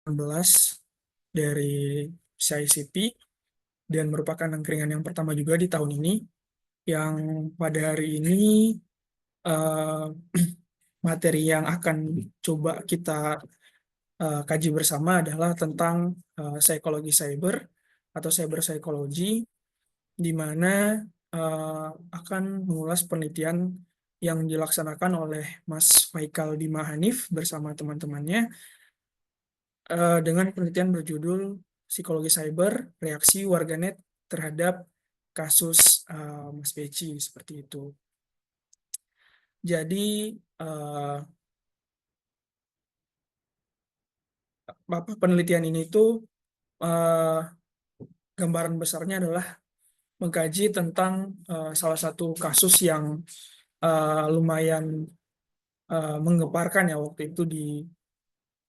16 dari CICP dan merupakan angkringan yang pertama juga di tahun ini yang pada hari ini eh, materi yang akan coba kita kaji bersama adalah tentang psikologi cyber atau cyber psychology di mana eh, akan mengulas penelitian yang dilaksanakan oleh Mas Faikal Dima Hanif bersama teman-temannya dengan penelitian berjudul Psikologi Cyber, Reaksi Warganet terhadap kasus Mas Beci seperti itu. Jadi eh, penelitian ini tuh eh, gambaran besarnya adalah mengkaji tentang salah satu kasus yang lumayan menggemparkan ya waktu itu di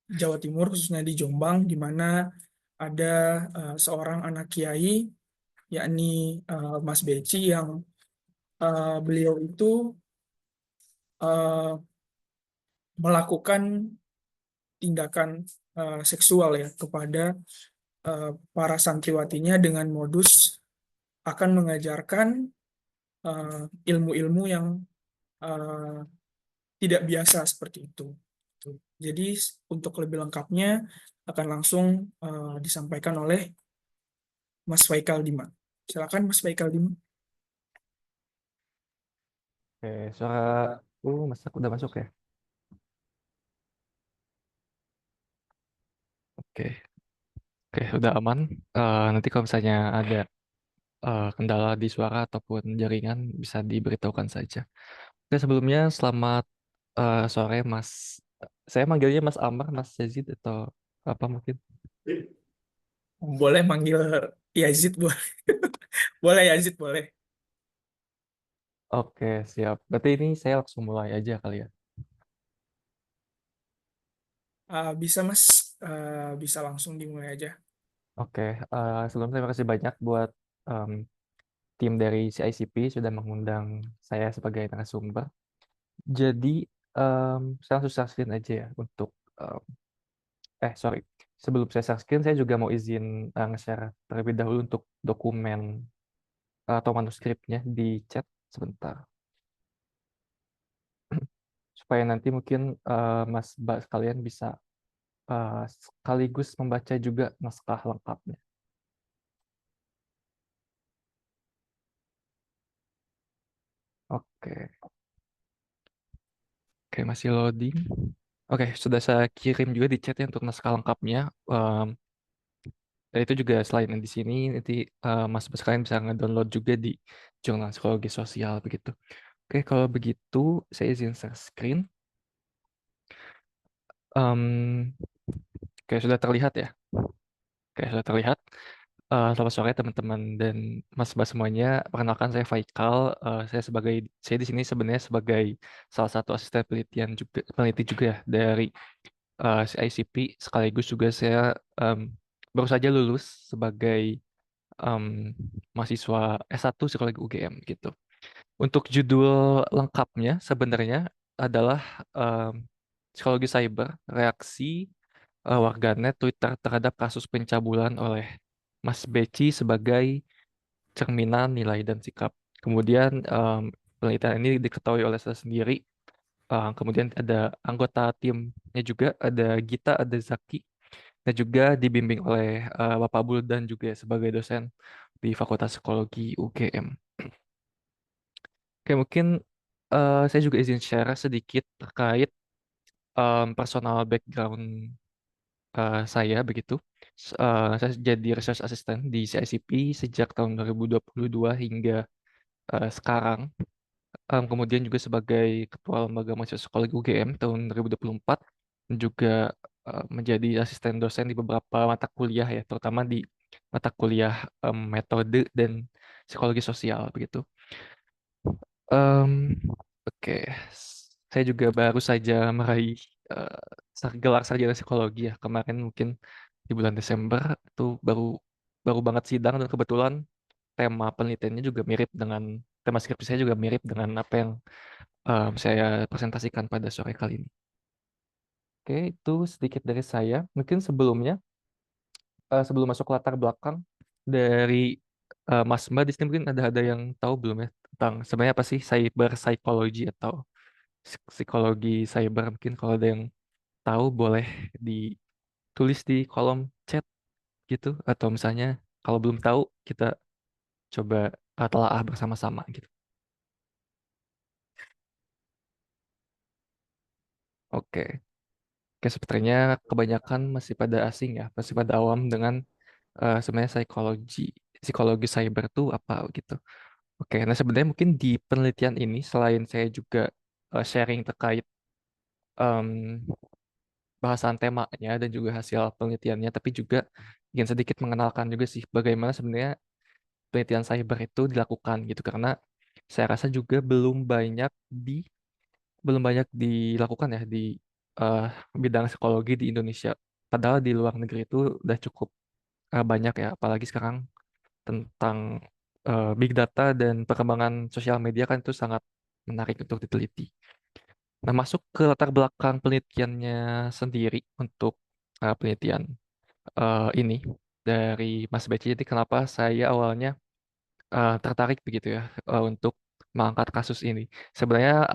Jawa Timur, khususnya di Jombang, di mana ada seorang anak kiai, yakni Mas Beci, yang beliau itu eh, melakukan tindakan seksual ya kepada para santriwatinya dengan modus akan mengajarkan eh, ilmu-ilmu yang eh, tidak biasa seperti itu. Tuh. Jadi untuk lebih lengkapnya akan langsung disampaikan oleh Mas Faikal Dima. Silakan Mas Faikal Dima. Oke, suara udah masuk ya. Oke, oke, udah aman. Nanti kalau misalnya ada kendala di suara ataupun jaringan bisa diberitahukan saja. Oke, sebelumnya selamat sore Mas. Saya manggilnya Mas Amar, Mas Yazid atau apa mungkin? Boleh manggil Yazid, boleh. Boleh Yazid, boleh. Oke, siap. Berarti ini saya langsung mulai aja kali ya. Bisa Mas, bisa langsung dimulai aja. Oke, sebelumnya terima kasih banyak buat em, tim dari CICP sudah mengundang saya sebagai narasumber. Jadi saya langsung start aja ya untuk em, sorry. Sebelum saya share screen, saya juga mau izin nge-share terlebih dahulu untuk dokumen atau manuskripnya di chat sebentar. Supaya nanti mungkin Mas Mbak sekalian bisa sekaligus membaca juga naskah lengkapnya. Oke, oke masih loading. Oke, sudah saya kirim juga di chatnya untuk naskah lengkapnya. Dan itu juga selain yang di sini, nanti Mas Mbak sekalian bisa nge-download juga di Jurnal Psikologi Sosial begitu. Oke, kalau begitu saya izin share screen. Em, oke, sudah terlihat ya? Oke, sudah terlihat. Selamat sore teman-teman dan mas-mas semuanya. Perkenalkan saya Faikal. Saya di sini sebenarnya sebagai salah satu asisten peneliti juga ya dari CICP. Sekaligus juga saya em, baru saja lulus sebagai em, mahasiswa S1 Psikologi UGM gitu. Untuk judul lengkapnya sebenarnya adalah em, Psikologi Cyber, Reaksi warganet Twitter terhadap kasus pencabulan oleh Mas Beci sebagai cerminan nilai dan sikap. Kemudian penelitian ini diketahui oleh saya sendiri. Kemudian ada anggota timnya juga, ada Gita, ada Zaki, dan juga dibimbing oleh Bapak Buldan juga sebagai dosen di Fakultas Psikologi UGM. Oke, mungkin saya juga izin share sedikit terkait personal background saya begitu. Saya jadi research assistant di CICP sejak tahun 2022 hingga sekarang. Kemudian juga sebagai Ketua Lembaga Mahasiswa Psikologi UGM tahun 2024 dan juga menjadi asisten dosen di beberapa mata kuliah ya, terutama di mata kuliah metode dan psikologi sosial begitu. Em, oke, saya juga baru saja meraih gelar sarjana psikologi ya kemarin mungkin di bulan Desember itu baru baru banget sidang dan kebetulan tema penelitiannya juga mirip dengan tema skripsi saya juga mirip dengan apa yang saya presentasikan pada sore kali ini. Oke, itu sedikit dari saya. Mungkin sebelumnya, sebelum masuk latar belakang dari Mas Mbak di sini mungkin ada yang tahu belum ya tentang sebenarnya apa sih cyber psychology atau psikologi cyber? Mungkin kalau ada yang tahu boleh ditulis di kolom chat gitu, atau misalnya kalau belum tahu kita coba telaah bersama-sama gitu. Oke. Oke, sepertinya kebanyakan masih pada asing ya, masih pada awam dengan sebenarnya psikologi cyber itu apa gitu. Oke, nah sebenarnya mungkin di penelitian ini selain saya juga sharing terkait em, bahasan temanya dan juga hasil penelitiannya, tapi juga ingin sedikit mengenalkan juga sih bagaimana sebenarnya penelitian cyber itu dilakukan gitu, karena saya rasa juga belum banyak dilakukan ya di eh, bidang psikologi di Indonesia. Padahal di luar negeri itu udah cukup banyak ya, apalagi sekarang tentang big data dan perkembangan sosial media kan itu sangat menarik untuk diteliti. Nah, masuk ke latar belakang penelitiannya sendiri untuk penelitian ini dari Mas Beci. Jadi kenapa saya awalnya tertarik begitu ya untuk mengangkat kasus ini. Sebenarnya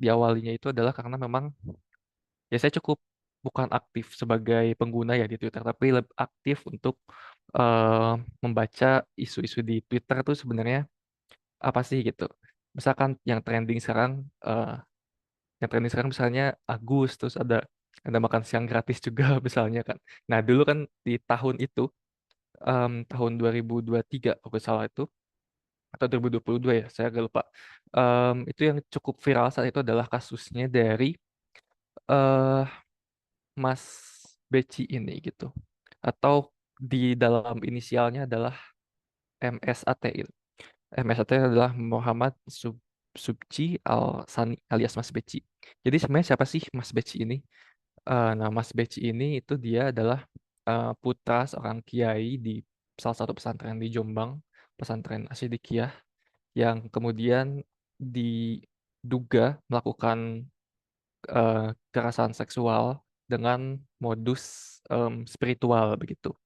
diawalinya itu adalah karena memang ya saya cukup bukan aktif sebagai pengguna ya di Twitter, tapi lebih aktif untuk eh, membaca isu-isu di Twitter tuh sebenarnya apa sih gitu. Misalkan eh, yang trending sekarang misalnya Agus, terus ada makan siang gratis juga misalnya kan. Nah dulu kan di tahun itu tahun 2023 kalau nggak salah itu atau 2022 ya, saya agak lupa. Itu yang cukup viral saat itu adalah kasusnya dari eh Mas Beci ini gitu. Atau di dalam inisialnya adalah MSAT itu. MSAT adalah Muhammad Subci Al Sani alias Mas Beci. Jadi sebenarnya siapa sih Mas Beci ini? Nah, Mas Beci ini itu dia adalah putra seorang kiai di salah satu pesantren di Jombang, pesantren Asyidikiyah, yang kemudian diduga melakukan kekerasan seksual dengan modus spiritual begitu.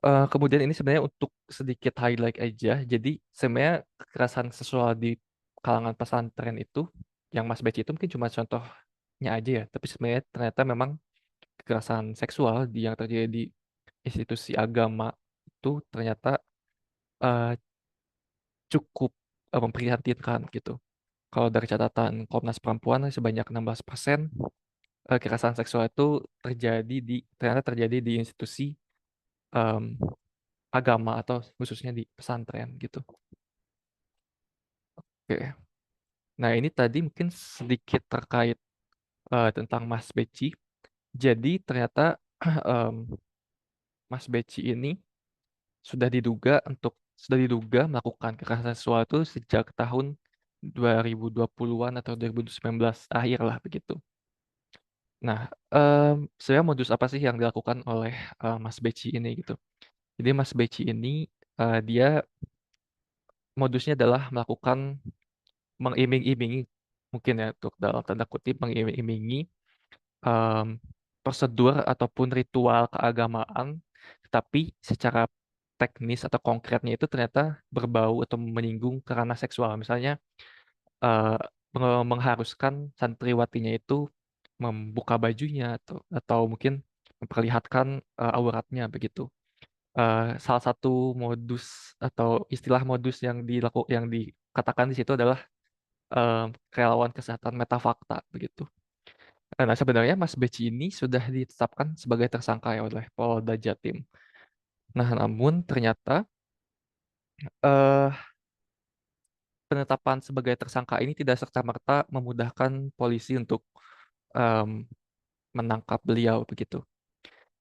Kemudian ini sebenarnya untuk sedikit highlight aja. Jadi sebenarnya kekerasan seksual di kalangan pesantren itu, yang Mas Beci itu mungkin cuma contohnya aja ya. Tapi sebenarnya ternyata memang kekerasan seksual yang terjadi di institusi agama itu ternyata eh, cukup memprihatinkan gitu. Kalau dari catatan Komnas Perempuan sebanyak 16% kekerasan seksual itu ternyata terjadi di institusi em, agama atau khususnya di pesantren gitu. Oke. Nah, ini tadi mungkin sedikit terkait tentang Mas Beci. Jadi ternyata em, Mas Beci ini sudah diduga melakukan kekerasan seksual itu sejak tahun 2020-an atau 2019 akhir lah begitu. Nah, sebenarnya modus apa sih yang dilakukan oleh Mas Beci ini gitu? Jadi Mas Beci ini dia modusnya adalah melakukan mengiming-imingi, mungkin ya untuk dalam tanda kutip mengiming-imingi em, prosedur ataupun ritual keagamaan, tetapi secara teknis atau konkretnya itu ternyata berbau atau menyinggung ke ranah seksual. Misalnya eh, mengharuskan santriwatinya itu membuka bajunya atau mungkin memperlihatkan auratnya begitu. Salah satu modus atau istilah modus yang dikatakan di situ adalah eh, relawan kesehatan metafakta begitu. Nah, sebenarnya Mas Beci ini sudah ditetapkan sebagai tersangka ya oleh Polda Jatim. Nah, namun ternyata eh, penetapan sebagai tersangka ini tidak serta-merta memudahkan polisi untuk em, menangkap beliau begitu.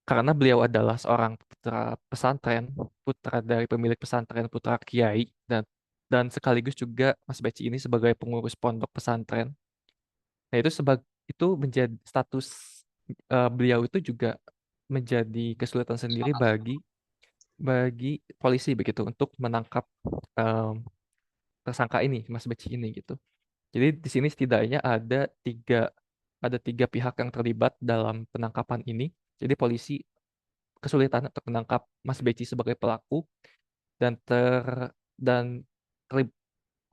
Karena beliau adalah seorang putra pesantren, putra dari pemilik pesantren, putra kiai, dan sekaligus juga Mas Beci ini sebagai pengurus pondok pesantren. Nah, itu menjadi status beliau itu juga menjadi kesulitan sendiri bagi polisi begitu untuk menangkap em, tersangka ini, Mas Beci ini gitu. Jadi di sini setidaknya ada tiga ada 3 pihak yang terlibat dalam penangkapan ini. Jadi polisi kesulitan untuk menangkap Mas Beci sebagai pelaku dan dan terlib-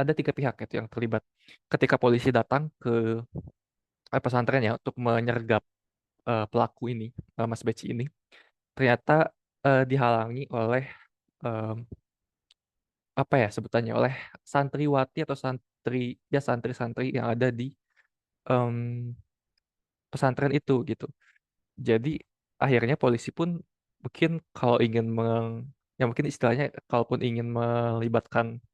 ada 3 pihak itu yang terlibat. Ketika polisi datang ke pesantren ya untuk menyergap pelaku ini, Mas Beci ini, ternyata dihalangi oleh em, apa ya sebutannya, oleh santriwati atau santri-santri yang ada di em, pesantren itu gitu. Jadi akhirnya polisi pun mungkin kalau ingin ya mungkin istilahnya kalaupun ingin melibatkan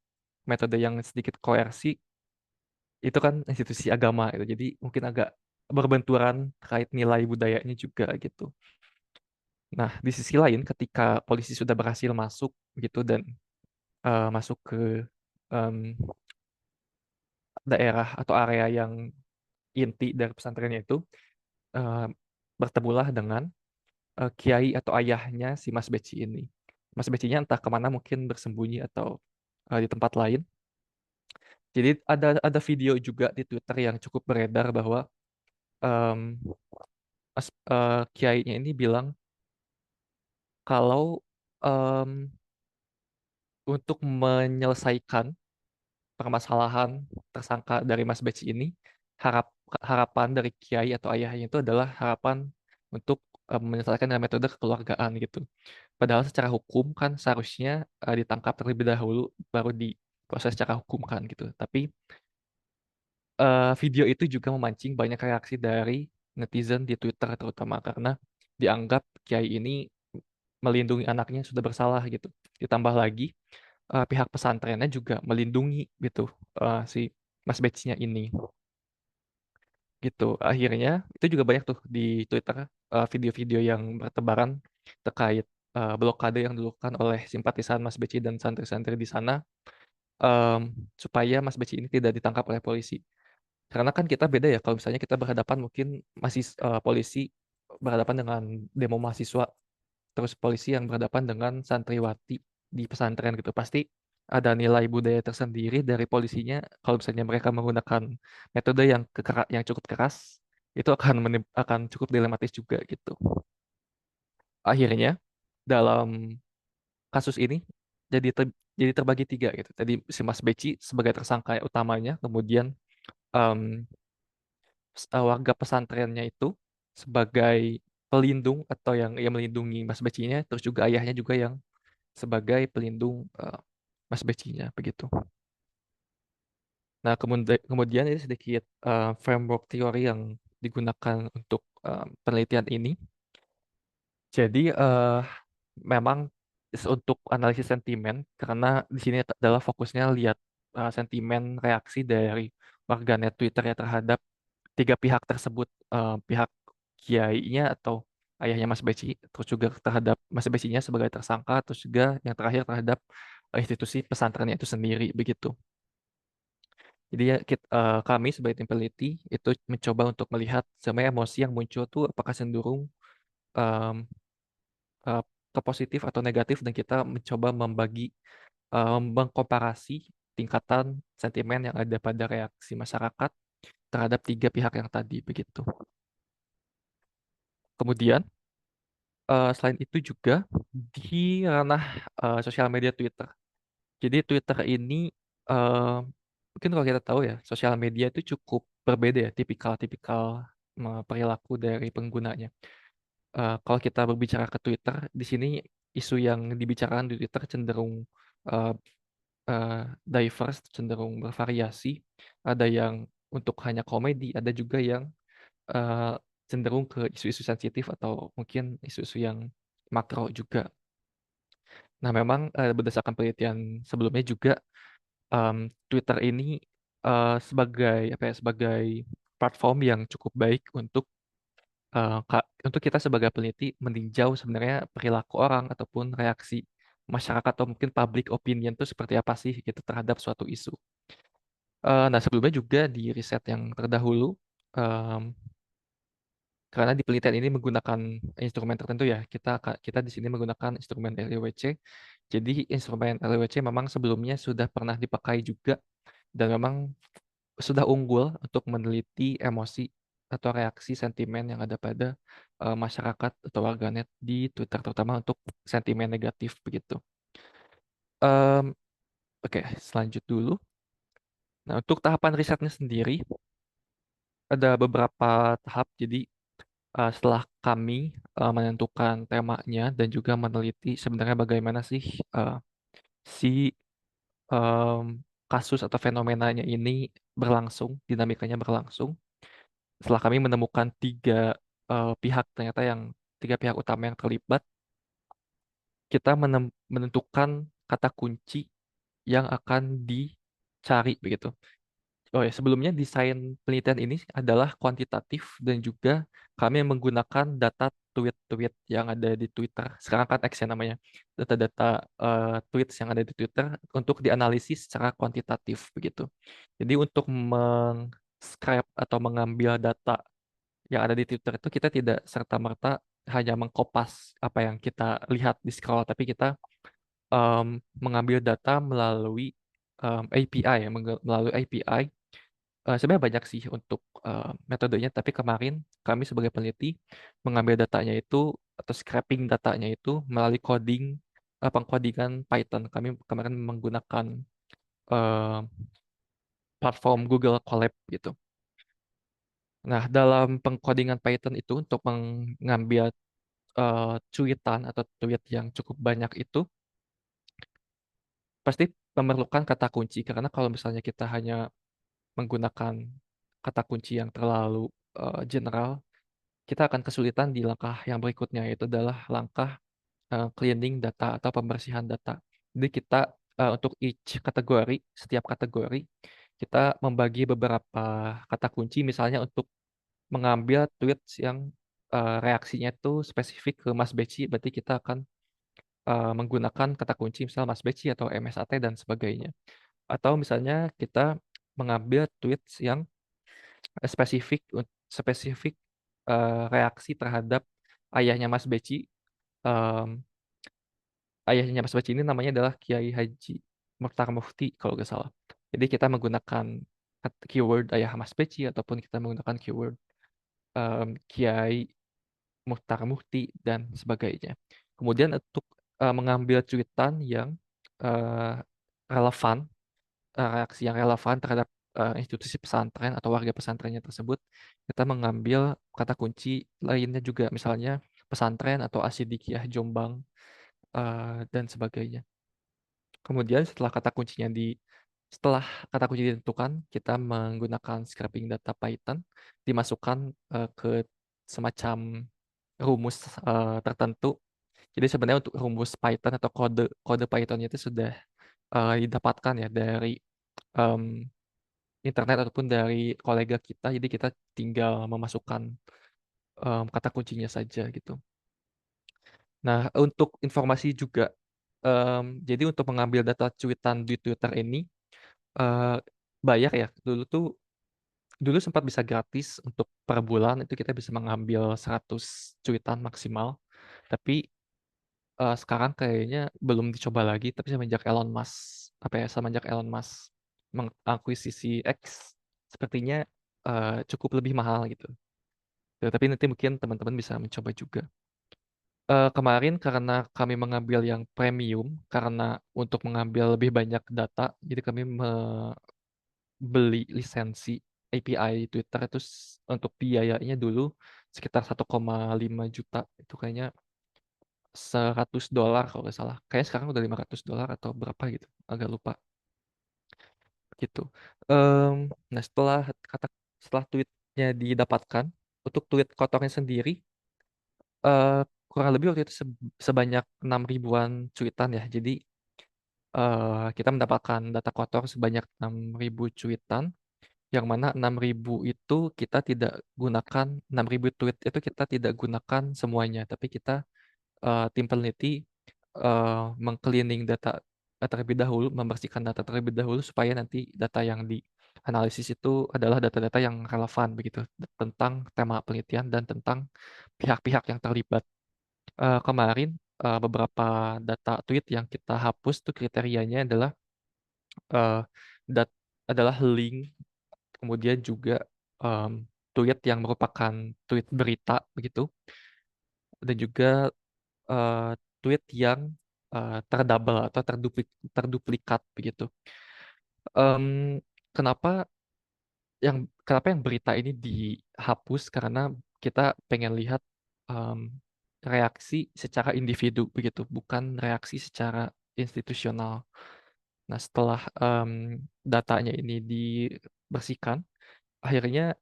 metode yang sedikit koersi, itu kan institusi agama itu. Jadi mungkin agak berbenturan terkait nilai budayanya juga gitu. Nah, di sisi lain ketika polisi sudah berhasil masuk gitu dan masuk ke em, daerah atau area yang inti dari pesantrennya itu, eh, bertemulah dengan kiai atau ayahnya si Mas Beci ini. Mas Becinya entah kemana, mungkin bersembunyi atau di tempat lain. Jadi ada video juga di Twitter yang cukup beredar bahwa em, kiainya ini bilang kalau em, untuk menyelesaikan permasalahan tersangka dari Mas Beci ini, harapan dari kiai atau ayahnya itu adalah harapan untuk menyelesaikan dengan metode kekeluargaan gitu. Padahal secara hukum kan seharusnya ditangkap terlebih dahulu baru diproses secara hukum kan gitu. Tapi video itu juga memancing banyak reaksi dari netizen di Twitter terutama karena dianggap Kiai ini melindungi anaknya sudah bersalah gitu. Ditambah lagi pihak pesantrennya juga melindungi gitu si Mas Becinya ini gitu. Akhirnya itu juga banyak tuh di Twitter video-video yang bertebaran terkait blokade yang dilakukan oleh simpatisan Mas Beci dan santri-santri di sana em, supaya Mas Beci ini tidak ditangkap oleh polisi. Karena kan kita beda ya kalau misalnya kita berhadapan mungkin masih polisi berhadapan dengan demo mahasiswa, terus polisi yang berhadapan dengan santriwati di pesantren gitu. Pasti ada nilai budaya tersendiri dari polisinya kalau misalnya mereka menggunakan metode yang cukup keras, itu akan cukup dilematis juga gitu. Akhirnya dalam kasus ini jadi jadi terbagi 3 gitu. Jadi si Mas Beci sebagai tersangka utamanya, kemudian em, warga pesantrennya itu sebagai pelindung atau yang melindungi Mas Becinya, terus juga ayahnya juga yang sebagai pelindung Mas Becinya begitu. Nah, kemudian ini sedikit framework teori yang digunakan untuk penelitian ini. Jadi memang untuk analisis sentimen karena di sini adalah fokusnya lihat sentimen reaksi dari warganet Twitter ya terhadap 3 pihak tersebut, pihak kiainya atau ayahnya Mas Beci, terus juga terhadap Mas Becinya sebagai tersangka, terus juga yang terakhir terhadap institusi pesantrennya itu sendiri begitu. Jadi ya kami sebagai tim peneliti itu mencoba untuk melihat sebenarnya emosi yang muncul tuh apakah cenderung em, eh, ke positif atau negatif dan kita mencoba mengkomparasi tingkatan sentimen yang ada pada reaksi masyarakat terhadap 3 pihak yang tadi begitu. Kemudian selain itu juga di ranah sosial media Twitter. Jadi Twitter ini eh, mungkin kalau kita tahu ya, sosial media itu cukup berbeda ya, tipikal-tipikal perilaku dari penggunanya. Kalau kita berbicara ke Twitter, di sini isu yang dibicarakan di Twitter cenderung eh, eh, diverse, cenderung bervariasi. Ada yang untuk hanya komedi, ada juga yang eh, cenderung ke isu-isu sensitif atau mungkin isu-isu yang makro juga. Nah, memang berdasarkan penelitian sebelumnya juga em, Twitter ini sebagai apa ya, sebagai platform yang cukup baik untuk kita sebagai peneliti meninjau sebenarnya perilaku orang ataupun reaksi masyarakat atau mungkin public opinion itu seperti apa sih gitu terhadap suatu isu. Nah, sebelumnya juga di riset yang terdahulu em, karena di penelitian ini menggunakan instrumen tertentu ya, kita di sini menggunakan instrumen LWC. Jadi instrumen LWC memang sebelumnya sudah pernah dipakai juga dan memang sudah unggul untuk meneliti emosi atau reaksi sentimen yang ada pada masyarakat atau warganet di Twitter, terutama untuk sentimen negatif begitu. Em, Oke, selanjut dulu. Nah, untuk tahapan risetnya sendiri ada beberapa tahap. Jadi setelah kami menentukan temanya dan juga meneliti sebenarnya bagaimana sih eh, si em, kasus atau fenomenanya ini berlangsung, dinamikanya berlangsung. Setelah kami menemukan pihak, ternyata yang tiga pihak utama yang terlibat, kita menentukan kata kunci yang akan dicari begitu. Oh ya, sebelumnya desain penelitian ini adalah kuantitatif dan juga kami menggunakan data tweet-tweet yang ada di Twitter. Sekarang kan X ya namanya. Data-data tweets yang ada di Twitter untuk dianalisis secara kuantitatif begitu. Jadi untuk meng-scrape atau mengambil data yang ada di Twitter itu kita tidak serta-merta hanya mengkopas apa yang kita lihat di scroll, tapi kita mengambil data melalui API ya, melalui API. Sebenarnya banyak sih untuk metodenya, tapi kemarin kami sebagai peneliti mengambil datanya itu atau scraping datanya itu melalui pengkodingan Python. Kami kemarin menggunakan eh, platform Google Colab gitu. Nah, dalam pengkodingan Python itu untuk mengambil cuitan atau tweet yang cukup banyak itu pasti memerlukan kata kunci, karena kalau misalnya kita hanya menggunakan kata kunci yang terlalu general, kita akan kesulitan di langkah yang berikutnya, yaitu adalah langkah cleaning data atau pembersihan data. Jadi kita untuk setiap kategori, kita membagi beberapa kata kunci, misalnya untuk mengambil tweets yang reaksinya itu spesifik ke Mas Beci, berarti kita akan menggunakan kata kunci misalnya Mas Beci atau MSAT dan sebagainya. Atau misalnya kita mengambil tweets yang spesifik reaksi terhadap ayahnya Mas Beci. Em, Ayahnya Mas Beci ini namanya adalah Kiai Haji Mokhtar Mufti kalau nggak salah. Jadi kita menggunakan keyword ayah Mas Beci ataupun kita menggunakan keyword Kiai Muhtar Mufti dan sebagainya. Kemudian untuk mengambil cuitan yang eh, relevan, reaksi yang relevan terhadap institusi pesantren atau warga pesantrennya tersebut, kita mengambil kata kunci lainnya juga, misalnya pesantren atau Asidikiyah Jombang dan sebagainya. Kemudian setelah kata kunci ditentukan, kita menggunakan scraping data Python, dimasukkan ke semacam rumus tertentu. Jadi sebenarnya untuk rumus Python atau kode kode Python itu sudah didapatkan ya dari em, internet ataupun dari kolega kita. Jadi kita tinggal memasukkan kata kuncinya saja gitu. Nah, untuk informasi juga, jadi untuk mengambil data cuitan di Twitter ini eh, bayar ya. Dulu sempat bisa gratis untuk per bulan itu kita bisa mengambil 100 cuitan maksimal. Tapi sekarang kayaknya belum dicoba lagi, tapi semenjak Elon Musk mengakuisisi X, sepertinya cukup lebih mahal gitu. Ya, tapi nanti mungkin teman-teman bisa mencoba juga. Kemarin karena kami mengambil yang premium, karena untuk mengambil lebih banyak data, jadi kami membeli lisensi API Twitter itu untuk biayanya dulu sekitar 1,5 juta. Itu kayaknya $100 kalau nggak salah. Kayaknya sekarang udah $500 atau berapa gitu. Agak lupa gitu. Em, nah setelah tweetnya didapatkan, untuk tweet kotornya sendiri eh, kurang lebih waktu itu sebanyak 6 ribuan cuitan ya. Jadi kita mendapatkan data kotor sebanyak 6 ribu cuitan, yang mana 6 ribu itu kita tidak gunakan, 6 ribu tweet itu kita tidak gunakan semuanya, tapi kita tim peneliti eh, mengcleaning data terlebih dahulu, membersihkan data terlebih dahulu supaya nanti data yang dianalisis itu adalah data-data yang relevan begitu tentang tema penelitian dan tentang pihak-pihak yang terlibat. Kemarin beberapa data tweet yang kita hapus tuh kriterianya eh, dat adalah link, kemudian juga tweet yang merupakan tweet berita begitu, dan juga eh, tweet yang terdouble atau terduplikat begitu. Em, kenapa kenapa yang berita ini dihapus? Karena kita pengen lihat em, reaksi secara individu begitu, bukan reaksi secara institusional. Nah, setelah datanya ini dibersihkan, akhirnya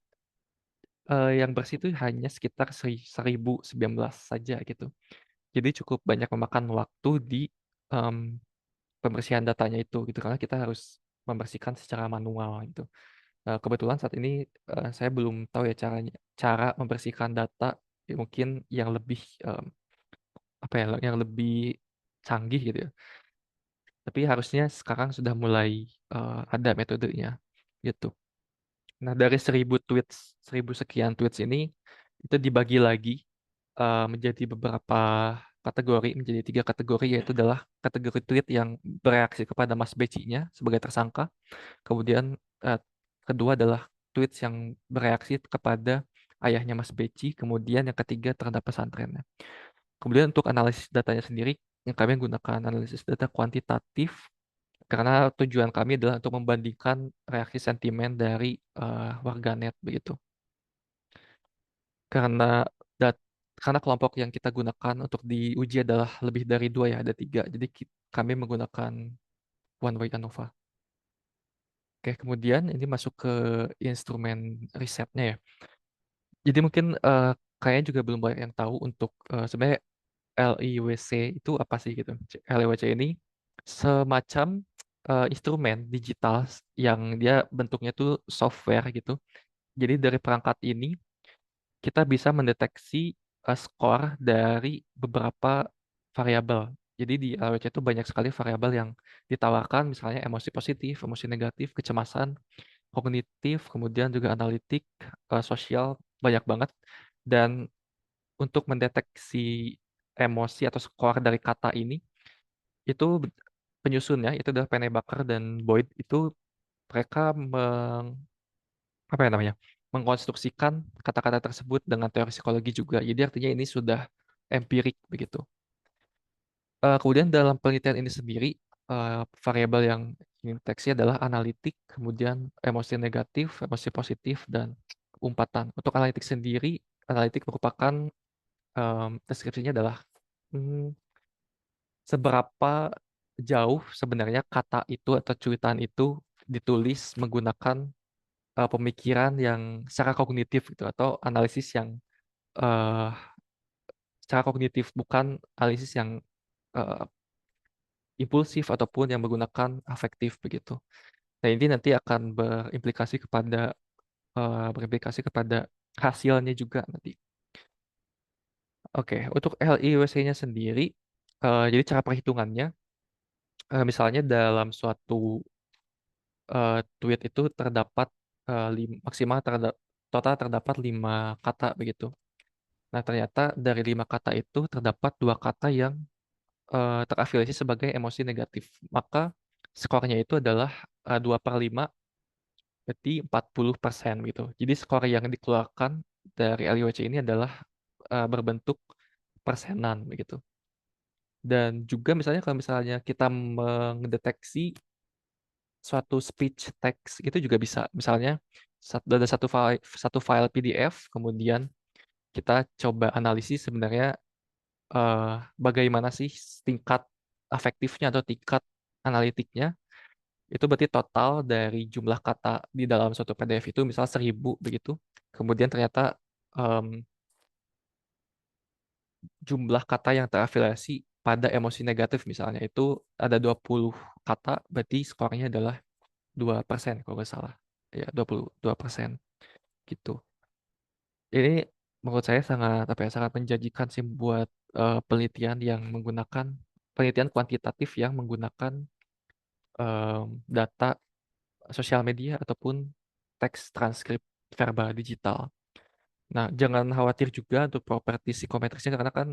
yang bersih itu hanya sekitar 1019 saja gitu. Jadi cukup banyak memakan waktu di em, pembersihan datanya itu gitu, karena kita harus membersihkan secara manual gitu. Kebetulan saat ini saya belum tahu ya cara membersihkan data, mungkin yang lebih apa ya, yang lebih canggih gitu ya. Tapi harusnya sekarang sudah mulai ada metodenya gitu. Nah, dari 1000 tweets, 1000 sekian tweets ini itu dibagi lagi menjadi beberapa kategori, menjadi 3 kategori, yaitu adalah kategori tweet yang bereaksi kepada Mas Becinya sebagai tersangka. Kemudian eh, kedua adalah tweets yang bereaksi kepada ayahnya Mas Beci. Kemudian yang ketiga terhadap pesantrennya. Kemudian untuk analisis datanya sendiri, yang kami gunakan analisis data kuantitatif karena tujuan kami adalah untuk membandingkan reaksi sentimen dari warganet begitu. Karena dat karena kelompok yang kita gunakan untuk diuji adalah lebih dari dua ya, ada tiga. Jadi kami menggunakan one way ANOVA. Oke, kemudian ini masuk ke instrumen risetnya ya. Jadi mungkin kayaknya juga belum banyak yang tahu untuk sebenarnya LIWC itu apa sih gitu. LIWC ini semacam instrumen digital yang dia bentuknya tuh software gitu. Jadi dari perangkat ini kita bisa mendeteksi skor dari beberapa variabel. Jadi di LWC itu banyak sekali variabel yang ditawarkan, misalnya emosi positif, emosi negatif, kecemasan, kognitif, kemudian juga analitik, sosial, banyak banget. Dan untuk mendeteksi emosi atau skor dari kata ini, itu penyusunnya, itu adalah Pennebaker dan Boyd, itu mereka apa ya namanya, mengkonstruksikan kata-kata tersebut dengan teori psikologi juga. Jadi artinya ini sudah empirik begitu. Kemudian dalam penelitian ini sendiri, variabel yang dideteksi adalah analitik, kemudian emosi negatif, emosi positif, dan umpatan. Untuk analitik sendiri, analitik merupakan deskripsinya adalah hmm, seberapa jauh sebenarnya kata itu atau cuitan itu ditulis menggunakan pemikiran yang secara kognitif gitu, atau analisis yang eh, secara kognitif, bukan analisis yang eh, impulsif ataupun yang menggunakan afektif begitu. Nah, ini nanti akan berimplikasi kepada hasilnya juga nanti. Oke, untuk LIWC-nya sendiri, jadi cara perhitungannya, misalnya dalam suatu tweet itu terdapat maksimal total terdapat 5 kata begitu. Nah, ternyata dari 5 kata itu terdapat 2 kata yang terafiliasi sebagai emosi negatif. Maka skornya itu adalah 2/5, berarti 40% gitu. Jadi skor yang dikeluarkan dari LIWC ini adalah berbentuk persenan begitu. Dan juga misalnya kalau misalnya kita mendeteksi suatu speech text itu juga bisa. Misalnya ada satu file PDF, kemudian kita coba analisis sebenarnya eh, bagaimana sih tingkat afektifnya atau tingkat analitiknya. Itu berarti total dari jumlah kata di dalam suatu PDF itu misal 1000 begitu. Kemudian ternyata em, jumlah kata yang terafiliasi pada emosi negatif misalnya itu ada 20 kata, berarti skornya adalah 2% kalau nggak salah. Ya, 22% gitu. Ini menurut saya sangat apa ya, sangat menjanjikan sih buat penelitian yang menggunakan penelitian kuantitatif yang menggunakan data sosial media ataupun teks transkrip verbal digital. Nah, jangan khawatir juga untuk properti psikometrisnya karena kan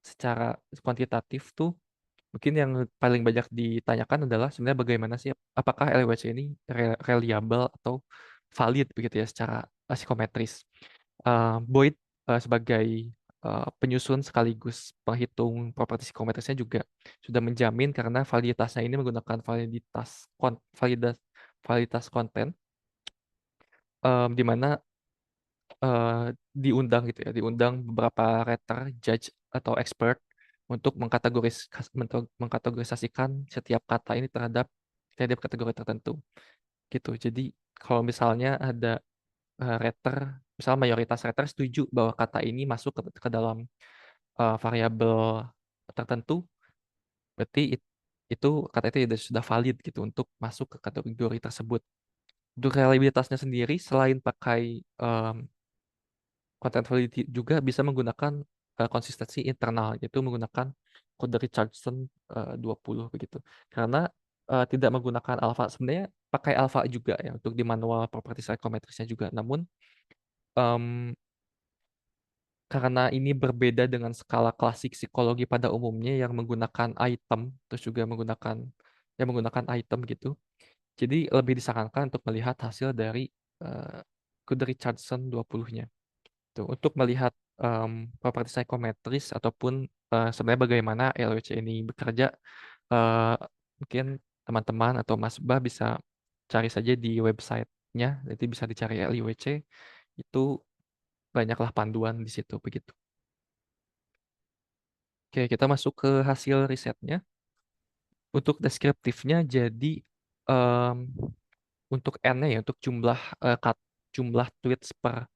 secara kuantitatif tuh mungkin yang paling banyak ditanyakan adalah sebenarnya bagaimana sih apakah LWC ini reliable atau valid begitu ya secara psikometris. Boyd sebagai penyusun sekaligus penghitung properti psikometrisnya juga sudah menjamin karena validitasnya ini menggunakan validitas konten, di mana eh, diundang gitu ya, diundang beberapa writer, judge atau expert untuk mengkategorisasikan setiap kata ini terhadap setiap kategori tertentu gitu. Jadi kalau misalnya ada writer, misal mayoritas writer setuju bahwa kata ini masuk ke dalam variabel tertentu, berarti itu kata itu sudah valid gitu untuk masuk ke kategori tersebut. Untuk reliabilitasnya sendiri, selain pakai content validity juga bisa menggunakan konsistensi internal, yaitu menggunakan kode Richardson 20 begitu. Karena tidak menggunakan alpha, sebenarnya pakai alpha juga ya untuk di manual properti psychometrisnya juga. Namun em, karena ini berbeda dengan skala klasik psikologi pada umumnya yang menggunakan item, terus juga menggunakan item gitu. Jadi lebih disarankan untuk melihat hasil dari eh, kode Richardson 20-nya. Tuh, untuk melihat properti psikometris ataupun sebenarnya bagaimana LWC ini bekerja, eh, mungkin teman-teman atau Mas Bah bisa cari saja di websitenya, nanti bisa dicari LIWC, itu banyaklah panduan di situ begitu. Oke, kita masuk ke hasil risetnya. Untuk deskriptifnya, jadi em, untuk N-nya ya, untuk jumlah tweets per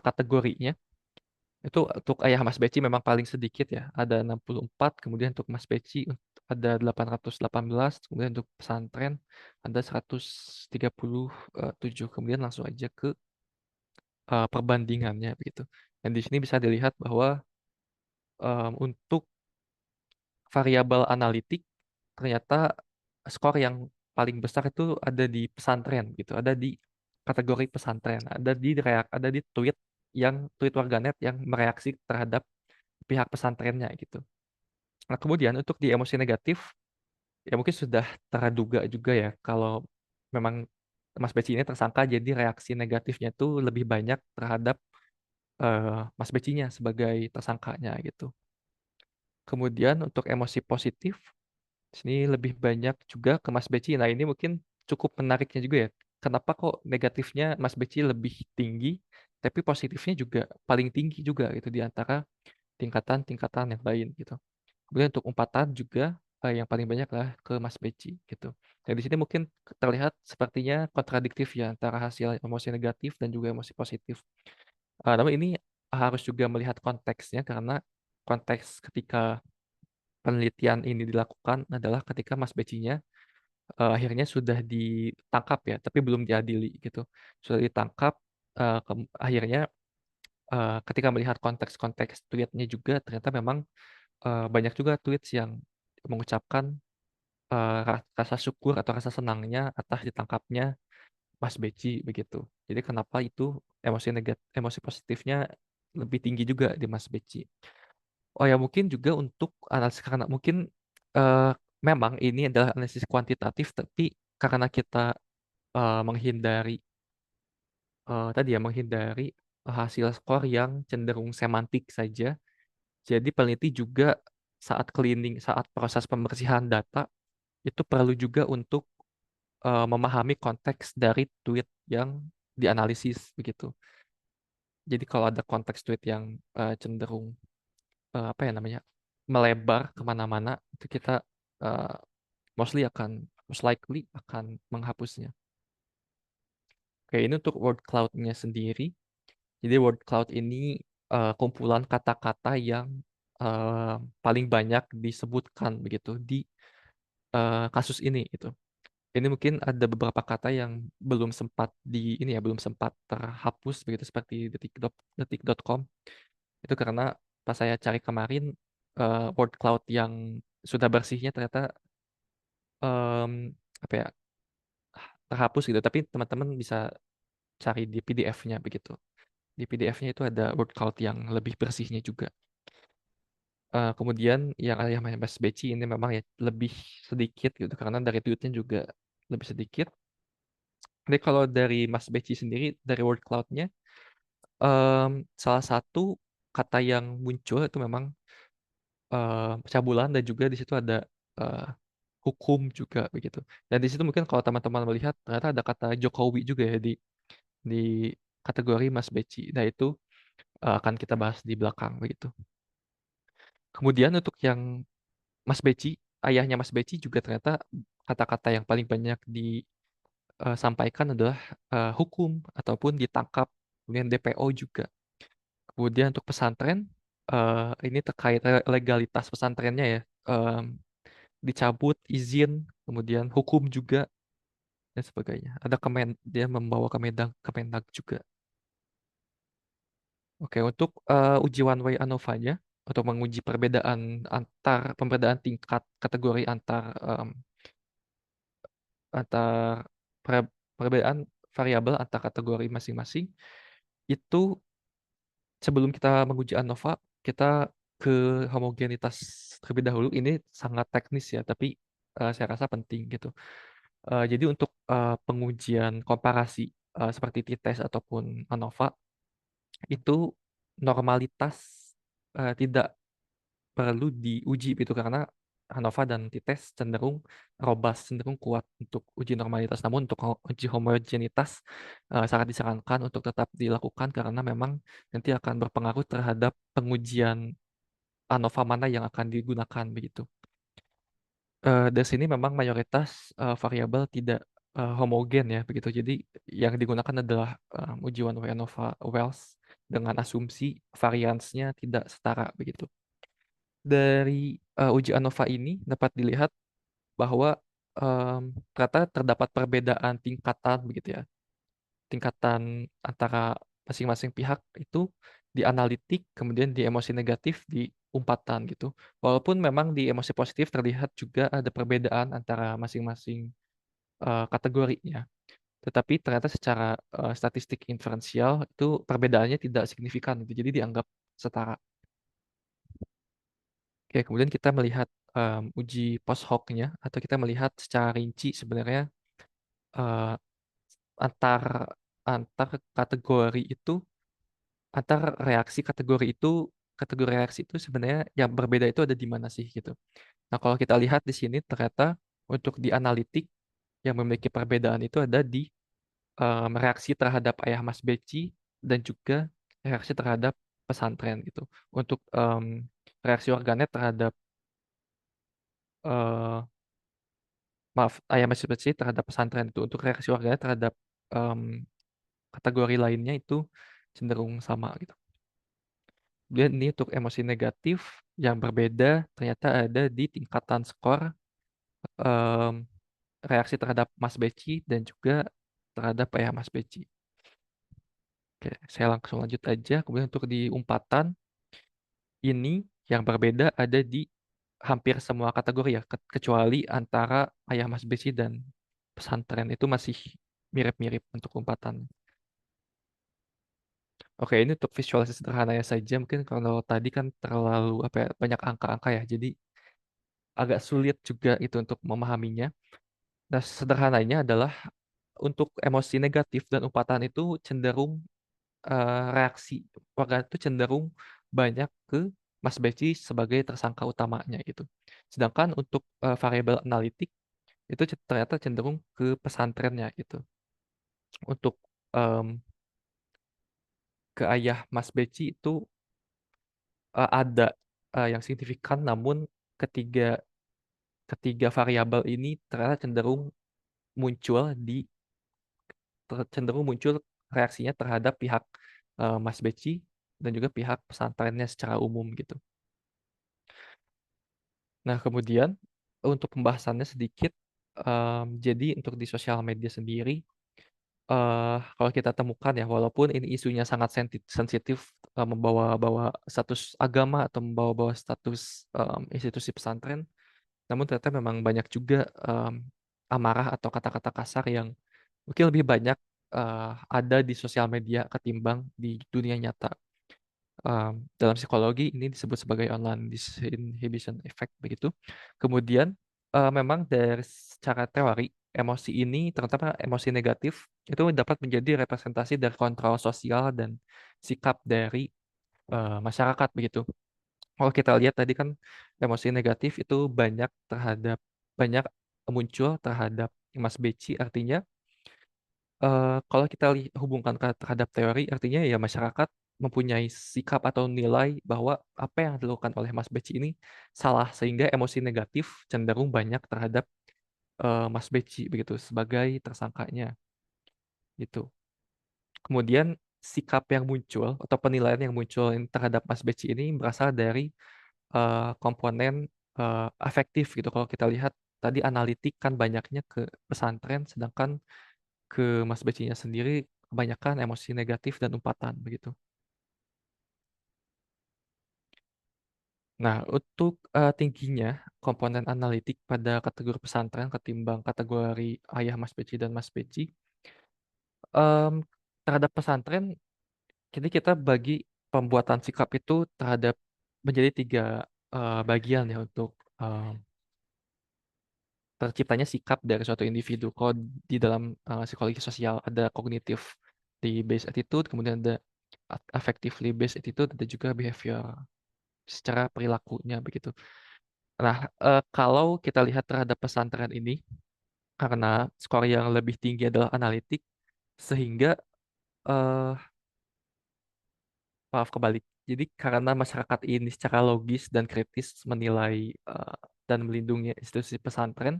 kategorinya. Itu untuk ayah Mas Beci memang paling sedikit ya, ada 64, kemudian untuk Mas Beci ada 818, kemudian untuk pesantren ada 137. Kemudian langsung aja ke perbandingannya begitu. Dan di sini bisa dilihat bahwa untuk variabel analitik ternyata skor yang paling besar itu ada di pesantren gitu, ada di kategori pesantren, ada di tweet warganet yang mereaksi terhadap pihak pesantrennya gitu. Nah, kemudian untuk di emosi negatif, ya mungkin sudah terduga juga ya kalau memang Mas Beci ini tersangka, jadi reaksi negatifnya itu lebih banyak terhadap Mas Becinya sebagai tersangkanya gitu. Kemudian untuk emosi positif, sini lebih banyak juga ke Mas Beci. Nah, ini mungkin cukup menariknya juga ya. Kenapa kok negatifnya Mas Beci lebih tinggi, tapi positifnya juga paling tinggi juga gitu di antara tingkatan-tingkatan yang lain gitu. Kemudian untuk umpatan juga yang paling banyak lah ke Mas Beci gitu. Dan di sini mungkin terlihat sepertinya kontradiktif ya antara hasil emosi negatif dan juga emosi positif. Namun ini harus juga melihat konteksnya karena konteks ketika penelitian ini dilakukan adalah ketika Mas Becinya akhirnya sudah ditangkap ya, tapi belum diadili gitu. Sudah ditangkap, akhirnya ketika melihat konteks-konteks tweetnya juga ternyata memang banyak juga tweets yang mengucapkan rasa syukur atau rasa senangnya atas ditangkapnya Mas Beci begitu. Jadi kenapa itu emosi positifnya lebih tinggi juga di Mas Beci. Oh ya mungkin juga untuk analisis karena mungkin eh, memang ini adalah analisis kuantitatif tapi karena kita menghindari hasil skor yang cenderung semantik saja. Jadi peneliti juga saat proses pembersihan data itu perlu juga untuk memahami konteks dari tweet yang dianalisis begitu. Jadi kalau ada konteks tweet yang cenderung apa ya namanya melebar kemana-mana, itu kita eh, most likely akan menghapusnya. Oke, ini untuk word cloud-nya sendiri. Jadi word cloud ini kumpulan kata-kata yang eh, paling banyak disebutkan begitu di kasus ini itu. Ini mungkin ada beberapa kata yang belum sempat terhapus begitu seperti detik.com. Itu karena pas saya cari kemarin word cloud yang sudah bersihnya ternyata em, apa ya terhapus gitu. Tapi teman-teman bisa cari di PDF-nya begitu. Di PDF-nya itu ada word cloud yang lebih bersihnya juga. Kemudian yang ayah Mas Beci ini memang ya lebih sedikit gitu karena dari tweetnya juga lebih sedikit. Jadi kalau dari Mas Beci sendiri, dari word cloud-nya, salah satu kata yang muncul itu memang pencabulan, dan juga di situ ada eh, hukum juga begitu. Dan di situ mungkin kalau teman-teman melihat ternyata ada kata Jokowi juga ya di kategori Mas Beci. Nah itu akan kita bahas di belakang begitu. Kemudian untuk yang Mas Beci, ayahnya Mas Beci juga ternyata kata-kata yang paling banyak disampaikan adalah hukum ataupun ditangkap, kemudian DPO juga. Kemudian untuk pesantren, ini terkait legalitas pesantrennya ya, dicabut izin, kemudian hukum juga dan sebagainya. Ada dia membawa Kemendag juga. Oke, untuk uji one way ANOVA-nya, untuk menguji perbedaan tingkat kategori antar perbedaan variabel antar kategori masing-masing, itu sebelum kita menguji ANOVA, kita ke homogenitas terlebih dahulu. Ini sangat teknis ya, tapi saya rasa penting gitu. Jadi untuk pengujian komparasi seperti t-test ataupun ANOVA, itu normalitas tidak perlu diuji gitu, karena ANOVA dan t-test cenderung robust, cenderung kuat untuk uji normalitas. Namun untuk uji homogenitas sangat disarankan untuk tetap dilakukan, karena memang nanti akan berpengaruh terhadap pengujian ANOVA mana yang akan digunakan begitu. Dari sini memang mayoritas variabel tidak homogen ya begitu. Jadi yang digunakan adalah uji one way ANOVA Wells dengan asumsi variansnya tidak setara begitu. Dari uji ANOVA ini dapat dilihat bahwa ternyata terdapat perbedaan tingkatan begitu ya. Tingkatan antara masing-masing pihak itu di analitik, kemudian di emosi negatif, di umpatan gitu. Walaupun memang di emosi positif terlihat juga ada perbedaan antara masing-masing kategorinya. Tetapi ternyata secara statistik inferensial itu perbedaannya tidak signifikan gitu. Jadi dianggap setara. Oke, kemudian kita melihat uji post hoc-nya, atau kita melihat secara rinci sebenarnya eh, antar antar kategori itu, antar kategori reaksi itu sebenarnya yang berbeda itu ada di mana sih gitu. Nah, kalau kita lihat di sini ternyata untuk di analitik yang memiliki perbedaan itu ada di reaksi terhadap ayah Mas Beci dan juga reaksi terhadap pesantren gitu. Untuk reaksi organet terhadap eh, maaf, ayah Mas Beci terhadap pesantren itu, untuk reaksi organet terhadap em, kategori lainnya itu cenderung sama gitu. Kemudian ini untuk emosi negatif yang berbeda ternyata ada di tingkatan skor em, reaksi terhadap Mas Beci dan juga terhadap ayah Mas Beci. Oke, saya langsung lanjut aja. Kemudian untuk di umpatan ini yang berbeda ada di hampir semua kategori ya, kecuali antara ayah Mas Beci dan pesantren itu masih mirip-mirip untuk umpatan. Oke, ini untuk visualisasi sederhananya saja. Mungkin kalau tadi kan terlalu apa ya, banyak angka-angka ya, jadi agak sulit juga itu untuk memahaminya. Nah, sederhananya adalah untuk emosi negatif dan umpatan itu cenderung reaksi warga itu cenderung banyak ke Mas Beci sebagai tersangka utamanya gitu. Sedangkan untuk variabel analitik itu ternyata cenderung ke pesantrennya gitu. Untuk em, ke ayah Mas Beci itu ada yang signifikan, namun ketiga ketiga variabel ini ternyata muncul di cenderung muncul reaksinya terhadap pihak Mas Beci dan juga pihak pesantrennya secara umum gitu. Nah, kemudian untuk pembahasannya sedikit, jadi untuk di sosial media sendiri, kalau kita temukan ya, walaupun ini isunya sangat sensitif, membawa-bawa status agama atau membawa-bawa status institusi pesantren, namun ternyata memang banyak juga amarah atau kata-kata kasar yang mungkin lebih banyak ada di sosial media ketimbang di dunia nyata. Dalam psikologi ini disebut sebagai online disinhibition effect begitu. Kemudian memang dari secara teori emosi ini, terutama emosi negatif, itu dapat menjadi representasi dari kontrol sosial dan sikap dari masyarakat begitu. Kalau kita lihat tadi kan emosi negatif itu banyak muncul terhadap Mas Beci, artinya kalau kita hubungkan terhadap teori, artinya ya masyarakat mempunyai sikap atau nilai bahwa apa yang dilakukan oleh Mas Beci ini salah, sehingga emosi negatif cenderung banyak terhadap Mas Beci begitu sebagai tersangkanya gitu. Kemudian sikap yang muncul atau penilaian yang muncul terhadap Mas Beci ini berasal dari komponen afektif gitu. Kalau kita lihat tadi analitik kan banyaknya ke pesantren, sedangkan ke Mas Becinya sendiri kebanyakan emosi negatif dan umpatan begitu. Nah, untuk tingginya komponen analitik pada kategori pesantren ketimbang kategori ayah Mas Beci dan Mas Beci, em, terhadap pesantren, jadi kita bagi pembuatan sikap itu terhadap menjadi tiga bagian ya untuk terciptanya sikap dari suatu individu. Kalau di dalam psikologi sosial ada kognitif di base attitude, kemudian ada affectively based attitude, ada juga behavior secara perilakunya begitu. Nah, kalau kita lihat terhadap pesantren ini, karena skor yang lebih tinggi adalah analitik, sehingga eh, maaf kebalik. Jadi karena masyarakat ini secara logis dan kritis menilai dan melindungi institusi pesantren,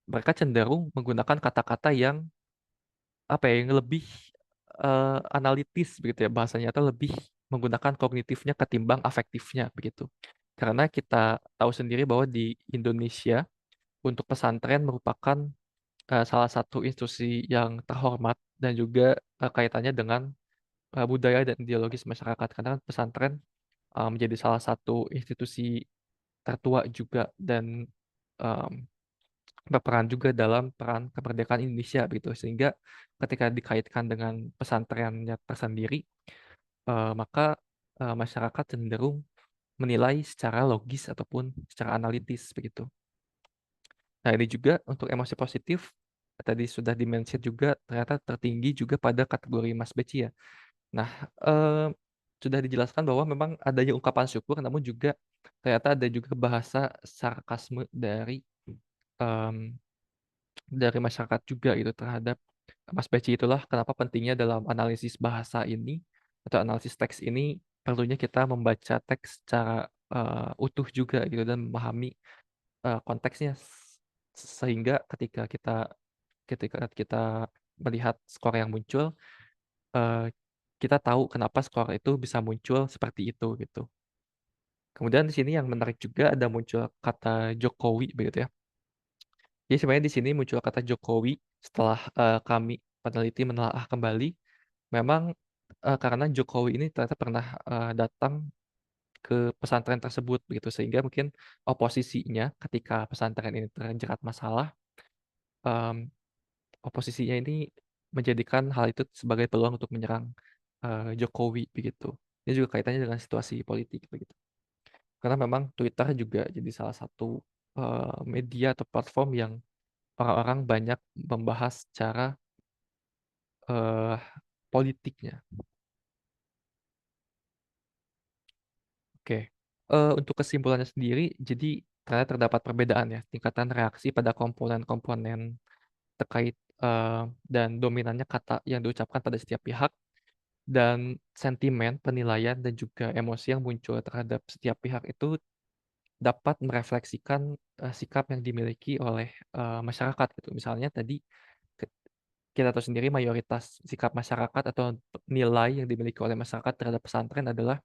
mereka cenderung menggunakan kata-kata yang apa ya, yang lebih analitis begitu ya bahasanya, atau lebih menggunakan kognitifnya ketimbang afektifnya begitu. Karena kita tahu sendiri bahwa di Indonesia untuk pesantren merupakan salah satu institusi yang terhormat dan juga kaitannya dengan budaya dan ideologis masyarakat. Karena kan pesantren menjadi salah satu institusi tertua juga dan em, berperan juga dalam peran kemerdekaan Indonesia begitu, sehingga ketika dikaitkan dengan pesantrennya tersendiri maka masyarakat cenderung menilai secara logis ataupun secara analitis begitu. Nah, ini juga untuk emosi positif tadi sudah dimention juga ternyata tertinggi juga pada kategori Mas Beci ya. Nah, eh, sudah dijelaskan bahwa memang adanya ungkapan syukur, namun juga ternyata ada juga bahasa sarkasme em, dari masyarakat juga itu terhadap Mas Beci. Itulah kenapa pentingnya dalam analisis bahasa ini atau analisis teks ini perlunya kita membaca teks secara utuh juga gitu dan memahami konteksnya, sehingga ketika kita melihat skor yang muncul eh, kita tahu kenapa skor itu bisa muncul seperti itu gitu. Kemudian di sini yang menarik juga ada muncul kata Jokowi begitu ya. Jadi sebenarnya di sini muncul kata Jokowi setelah kami peneliti menelaah kembali. Memang karena Jokowi ini ternyata pernah datang ke pesantren tersebut begitu, sehingga mungkin oposisinya ketika pesantren ini terjerat masalah, em, oposisinya ini menjadikan hal itu sebagai peluang untuk menyerang Jokowi begitu. Ini juga kaitannya dengan situasi politik begitu. Karena memang Twitter juga jadi salah satu media atau platform yang orang-orang banyak membahas secara eh, politiknya. Oke. Untuk kesimpulannya sendiri, jadi ternyata terdapat perbedaan ya tingkatan reaksi pada komponen-komponen terkait dan dominannya kata yang diucapkan pada setiap pihak, dan sentimen, penilaian, dan juga emosi yang muncul terhadap setiap pihak itu dapat merefleksikan sikap yang dimiliki oleh masyarakat gitu. Misalnya tadi ke- kita tahu sendiri mayoritas sikap masyarakat atau nilai yang dimiliki oleh masyarakat terhadap pesantren adalah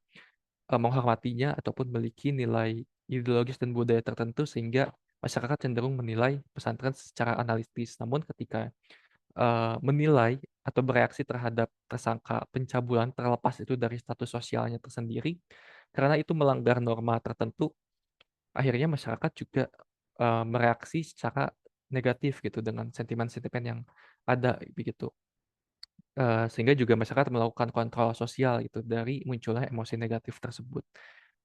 menghormatinya ataupun memiliki nilai ideologis dan budaya tertentu, sehingga masyarakat cenderung menilai pesantren secara analitis. Namun ketika menilai atau bereaksi terhadap tersangka pencabulan, terlepas itu dari status sosialnya tersendiri, karena itu melanggar norma tertentu, akhirnya masyarakat juga mereaksi secara negatif gitu dengan sentimen-sentimen yang ada begitu. Sehingga juga masyarakat melakukan kontrol sosial gitu dari munculnya emosi negatif tersebut.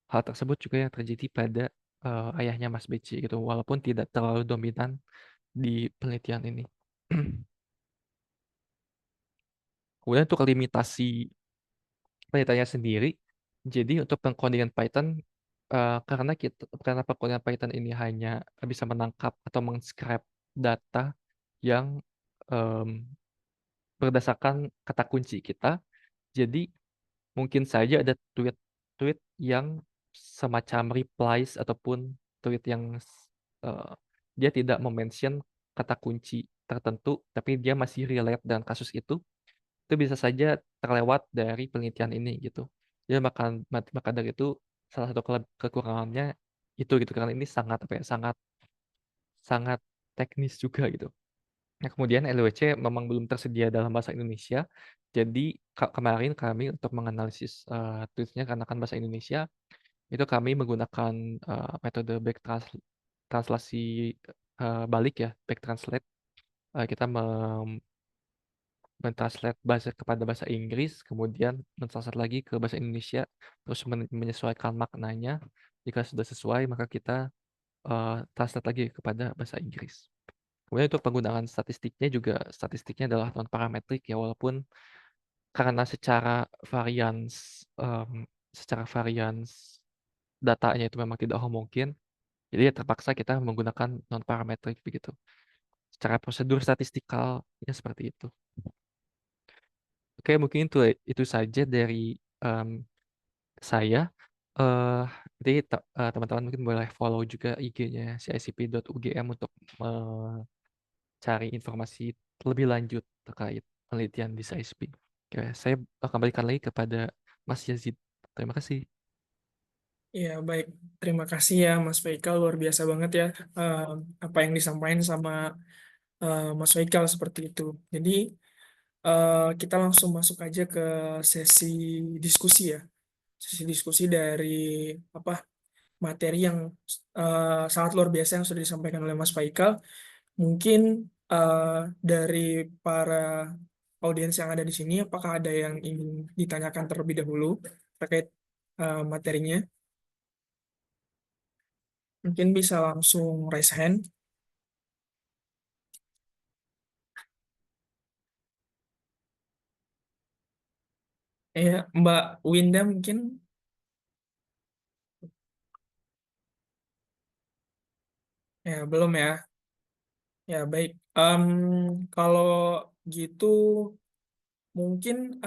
Hal tersebut juga yang terjadi pada ayahnya Mas Beci gitu, walaupun tidak terlalu dominan di penelitian ini. Kemudian untuk limitasi penelitiannya sendiri, jadi untuk pengkodingan Python, karena pengkodingan Python ini hanya bisa menangkap atau meng-scrape data yang em, berdasarkan kata kunci kita, jadi mungkin saja ada tweet-tweet yang semacam replies ataupun tweet yang eh, dia tidak mention kata kunci tertentu, tapi dia masih relate dengan kasus itu bisa saja terlewat dari penelitian ini gitu. Jadi maka dari itu salah satu kekurangannya itu gitu karena ini sangat apa ya, sangat sangat teknis juga gitu. Nah, kemudian LWC memang belum tersedia dalam bahasa Indonesia. Jadi kemarin kami untuk menganalisis tweetsnya karena kan bahasa Indonesia, itu kami menggunakan metode translasi balik ya, back translate. Kita mentranslate bahasa kepada bahasa Inggris, kemudian mentranslate lagi ke bahasa Indonesia, terus menyesuaikan maknanya. Jika sudah sesuai, maka kita translate lagi kepada bahasa Inggris. Kemudian untuk penggunaan statistiknya juga, statistiknya adalah non parametrik ya, walaupun karena secara varians datanya itu memang tidak homogen, jadi ya terpaksa kita menggunakan non parametrik begitu. Secara prosedur statistikalnya seperti itu. Oke, mungkin itu saja dari em, saya. eh jadi teman-teman mungkin boleh follow juga IG-nya cicp.ugm untuk cari informasi lebih lanjut terkait penelitian di CISP. Oke, saya kembalikan lagi kepada Mas Yazid. Terima kasih. Ya, baik. Terima kasih ya Mas Faikal, luar biasa banget ya eh, apa yang disampaikan sama Mas Faikal seperti itu. Jadi kita langsung masuk aja ke sesi diskusi ya. Sesi diskusi dari apa materi yang sangat luar biasa yang sudah disampaikan oleh Mas Faikal. Mungkin eh, dari para audiens yang ada di sini, apakah ada yang ingin ditanyakan terlebih dahulu terkait materinya? Mungkin bisa langsung raise hand. Mbak Winda mungkin ya belum ya. Ya baik. Kalau gitu mungkin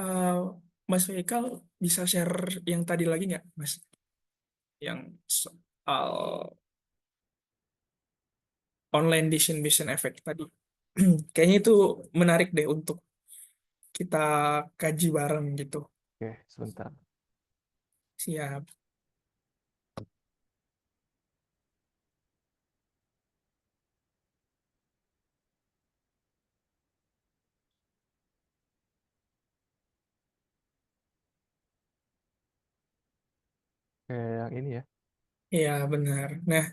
Mas Faikal bisa share yang tadi lagi nggak, Mas? Yang soal online distribution effect tadi. Kayaknya itu menarik deh untuk kita kaji bareng gitu. Oke, sebentar. Siap. Oke, yang ini ya. Ya benar. Nah,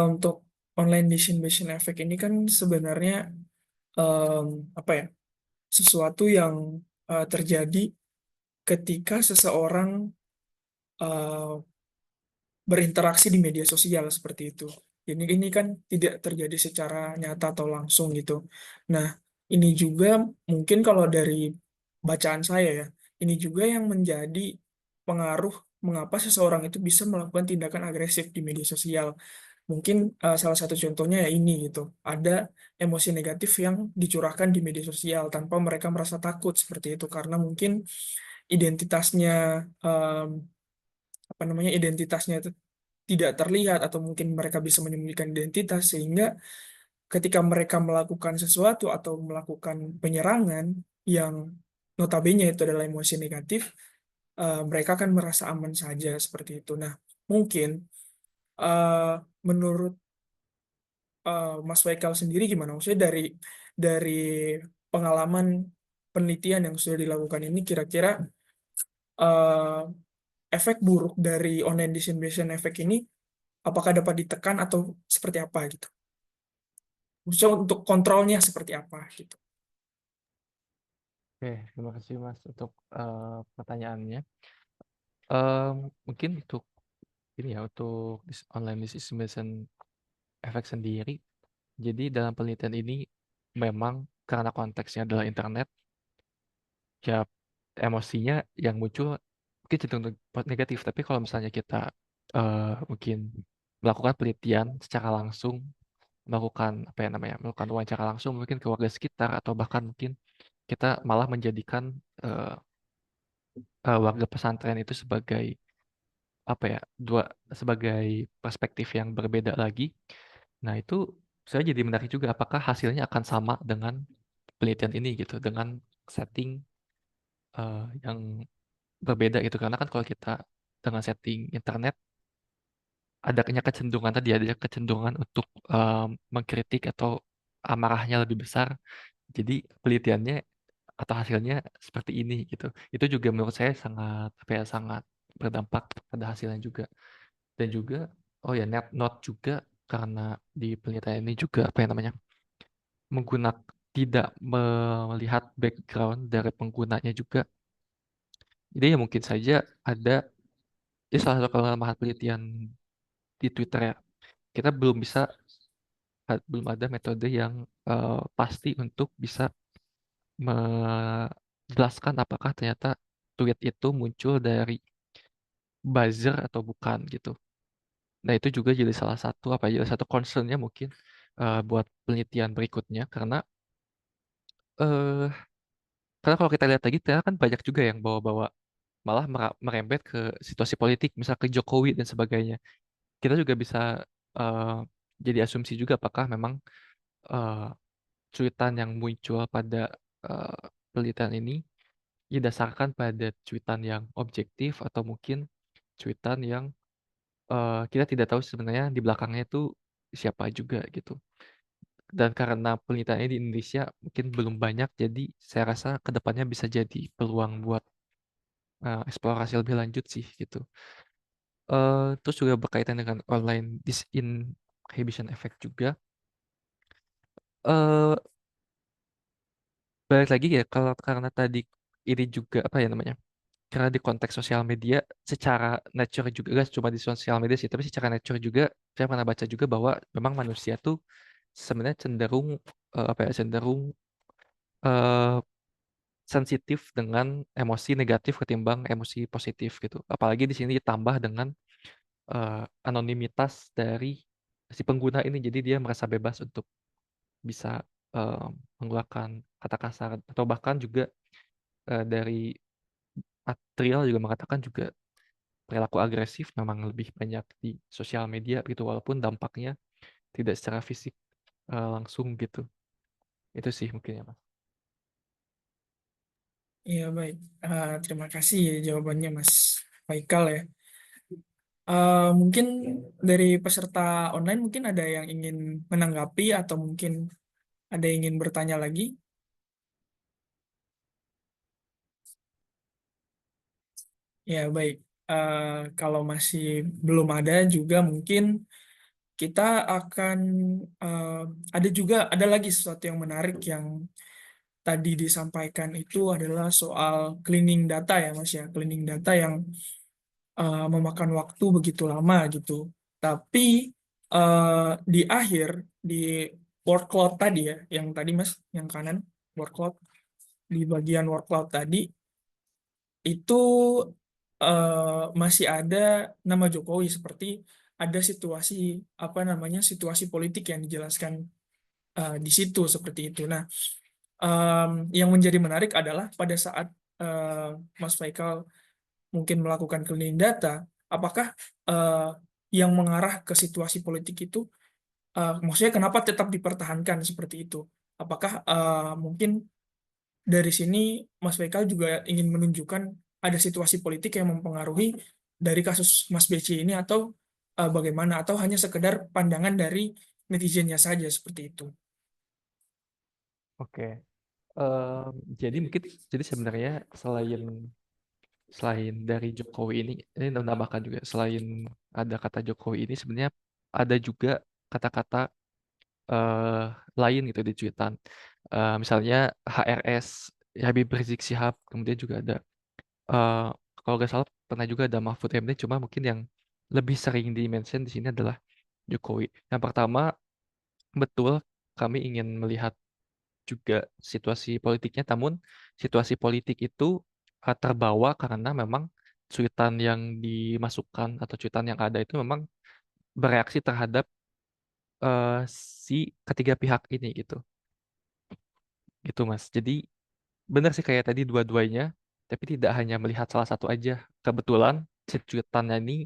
untuk online distribution effect ini kan sebenarnya em, apa ya? Sesuatu yang terjadi ketika seseorang eh, berinteraksi di media sosial seperti itu. Ini kan tidak terjadi secara nyata atau langsung gitu. Nah, ini juga mungkin kalau dari bacaan saya ya, ini juga yang menjadi pengaruh mengapa seseorang itu bisa melakukan tindakan agresif di media sosial. Mungkin salah satu contohnya ya ini gitu. Ada emosi negatif yang dicurahkan di media sosial tanpa mereka merasa takut seperti itu karena mungkin identitasnya apa namanya identitasnya itu tidak terlihat atau mungkin mereka bisa menyembunyikan identitas sehingga ketika mereka melakukan sesuatu atau melakukan penyerangan yang notabene itu adalah emosi negatif, mereka akan merasa aman saja seperti itu. Nah, mungkin eh, menurut Mas Waikal sendiri gimana? Maksudnya dari pengalaman penelitian yang sudah dilakukan ini kira-kira eh, efek buruk dari online disinformation efek ini apakah dapat ditekan atau seperti apa gitu? Maksudnya untuk kontrolnya seperti apa gitu? Oke, terima kasih Mas untuk pertanyaannya. Mungkin untuk ini ya, untuk online disinformation efek sendiri. Jadi dalam penelitian ini memang karena konteksnya adalah internet, ya emosinya yang muncul mungkin cenderung negatif. Tapi kalau misalnya kita mungkin melakukan penelitian secara langsung, melakukan apa ya namanya, melakukan wawancara langsung mungkin ke warga sekitar atau bahkan mungkin kita malah menjadikan eh, warga pesantren itu sebagai apa ya, sebagai perspektif yang berbeda lagi. Nah, itu saya jadi menarik juga apakah hasilnya akan sama dengan penelitian ini gitu, dengan setting yang berbeda gitu. Karena kan kalau kita dengan setting internet adanya kecenderungan tadi, ada kecenderungan untuk mengkritik atau amarahnya lebih besar. Jadi penelitiannya atau hasilnya seperti ini gitu. Itu juga menurut saya sangat apa ya, sangat berdampak pada hasilnya juga. Dan juga oh ya, net note juga karena di penelitian ini juga apa ya namanya, menggunakan tidak melihat background dari penggunanya juga. Jadi ya mungkin saja ada, ini salah satu kelemahan penelitian di Twitter ya. Kita belum ada metode yang pasti untuk bisa menjelaskan apakah ternyata tweet itu muncul dari buzzer atau bukan gitu. Nah, itu juga jadi salah satu apa ya, salah satu concernnya mungkin buat penelitian berikutnya eh karena kalau kita lihat lagi ternyata kan banyak juga yang bawa-bawa malah merembet ke situasi politik, misal ke Jokowi dan sebagainya. Kita juga bisa eh, jadi asumsi juga apakah memang eh, cuitan yang muncul pada eh, penelitian ini didasarkan pada cuitan yang objektif atau mungkin cuitan yang kita tidak tahu sebenarnya di belakangnya itu siapa juga gitu. Dan karena penelitiannya di Indonesia mungkin belum banyak, jadi saya rasa kedepannya bisa jadi peluang buat eksplorasi lebih lanjut sih gitu. Terus juga berkaitan dengan online disinhibition effect juga. eh Balik lagi ya, kalau karena tadi ini juga apa ya namanya? Karena di konteks sosial media, secara nature juga, gak cuma di sosial media sih, tapi secara nature juga, saya pernah baca juga bahwa memang manusia tuh sebenarnya cenderung apa ya, cenderung eh, sensitif dengan emosi negatif ketimbang emosi positif gitu. Apalagi di sini ditambah dengan anonimitas dari si pengguna ini, jadi dia merasa bebas untuk bisa eh, mengeluarkan kata kasar atau bahkan juga dari Atrial juga mengatakan juga perilaku agresif memang lebih banyak di sosial media gitu walaupun dampaknya tidak secara fisik langsung gitu. Itu sih mungkin ya Mas. Iya, baik. Terima kasih ya jawabannya Mas Faikal ya. Mungkin dari peserta online mungkin ada yang ingin menanggapi atau mungkin ada yang ingin bertanya lagi. Ya, baik. Eh, Kalau masih belum ada juga mungkin kita akan eh, ada lagi sesuatu yang menarik yang tadi disampaikan itu adalah soal cleaning data ya Mas ya, cleaning data yang memakan waktu begitu lama gitu. Tapi eh, di akhir di word cloud tadi ya, yang tadi Mas, yang kanan word cloud, di bagian word cloud tadi itu masih ada nama Jokowi, seperti ada situasi apa namanya, situasi politik yang dijelaskan di situ seperti itu. Nah, yang menjadi menarik adalah pada saat eh, Mas Faikal mungkin melakukan cleaning data, apakah eh, yang mengarah ke situasi politik itu, maksudnya kenapa tetap dipertahankan seperti itu? Apakah mungkin dari sini Mas Faikal juga ingin menunjukkan ada situasi politik yang mempengaruhi dari kasus Mas Beci ini, atau bagaimana, atau hanya sekedar pandangan dari netizennya saja seperti itu? Oke. Jadi mungkin jadi sebenarnya selain selain dari Jokowi ini menambahkan juga selain ada kata Jokowi ini sebenarnya ada juga kata-kata eh, lain gitu di cuitan. Misalnya HRS Habib Rizik Syihab, kemudian juga ada eh, kalau nggak salah pernah juga ada Mahfud MD, cuma mungkin yang lebih sering di-mention di sini adalah Jokowi. Yang pertama, betul kami ingin melihat juga situasi politiknya, namun situasi politik itu terbawa karena memang cuitan yang dimasukkan atau cuitan yang ada itu memang bereaksi terhadap eh, si ketiga pihak ini gitu Mas. Jadi benar sih kayak tadi dua-duanya, tapi tidak hanya melihat salah satu aja. Kebetulan si cuitannya ini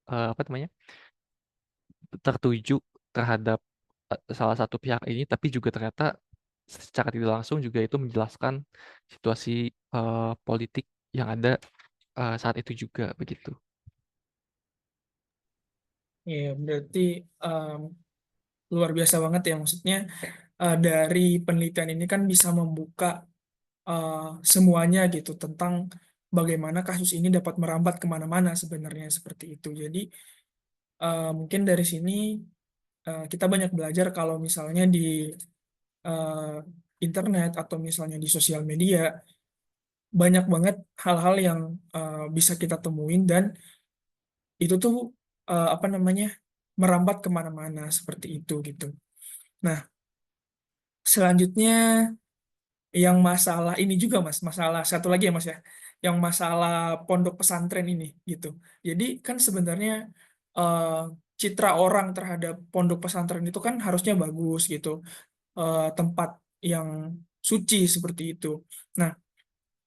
apa namanya tertuju terhadap salah satu pihak ini, tapi juga ternyata secara tidak langsung juga itu menjelaskan situasi politik yang ada saat itu juga begitu. Iya, berarti em, luar biasa banget ya, maksudnya dari penelitian ini kan bisa membuka eh, semuanya gitu tentang bagaimana kasus ini dapat merambat kemana-mana sebenarnya seperti itu. Jadi mungkin dari sini kita banyak belajar kalau misalnya di eh, internet atau misalnya di sosial media banyak banget hal-hal yang bisa kita temuin dan itu tuh apa namanya merambat kemana-mana seperti itu gitu. Nah, selanjutnya yang masalah ini juga Mas, masalah satu lagi ya Mas ya, yang masalah pondok pesantren ini gitu. Jadi kan sebenarnya eh, citra orang terhadap pondok pesantren itu kan harusnya bagus gitu, tempat yang suci seperti itu. Nah,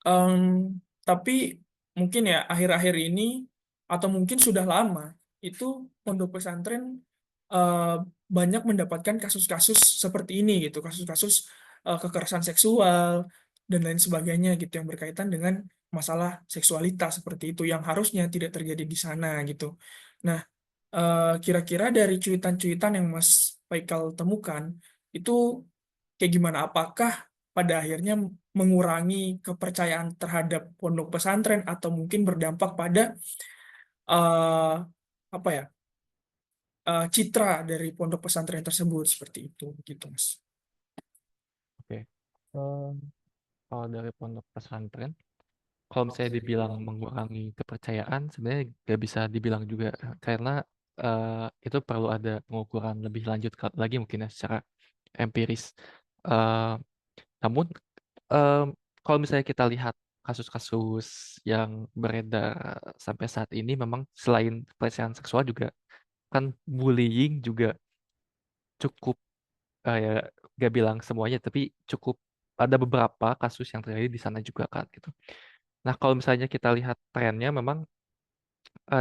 em, tapi mungkin ya akhir-akhir ini atau mungkin sudah lama itu pondok pesantren eh, banyak mendapatkan kasus-kasus seperti ini gitu, kasus-kasus kekerasan seksual dan lain sebagainya gitu yang berkaitan dengan masalah seksualitas seperti itu yang harusnya tidak terjadi di sana gitu. Nah, kira-kira dari cuitan-cuitan yang Mas Faikal temukan itu kayak gimana? Apakah pada akhirnya mengurangi kepercayaan terhadap pondok pesantren atau mungkin berdampak pada eh, apa ya citra dari pondok pesantren tersebut seperti itu, gitu Mas. Oke. Kalau dari pondok pesantren, kalau misalnya dibilang mengurangi kepercayaan, sebenarnya nggak bisa dibilang juga karena itu perlu ada pengukuran lebih lanjut lagi mungkin ya secara empiris. Eh, namun em, kalau misalnya kita lihat kasus-kasus yang beredar sampai saat ini, memang selain pelecehan seksual juga kan bullying juga cukup ya gak bilang semuanya, tapi cukup ada beberapa kasus yang terjadi di sana juga kan gitu. Nah, kalau misalnya kita lihat trennya, memang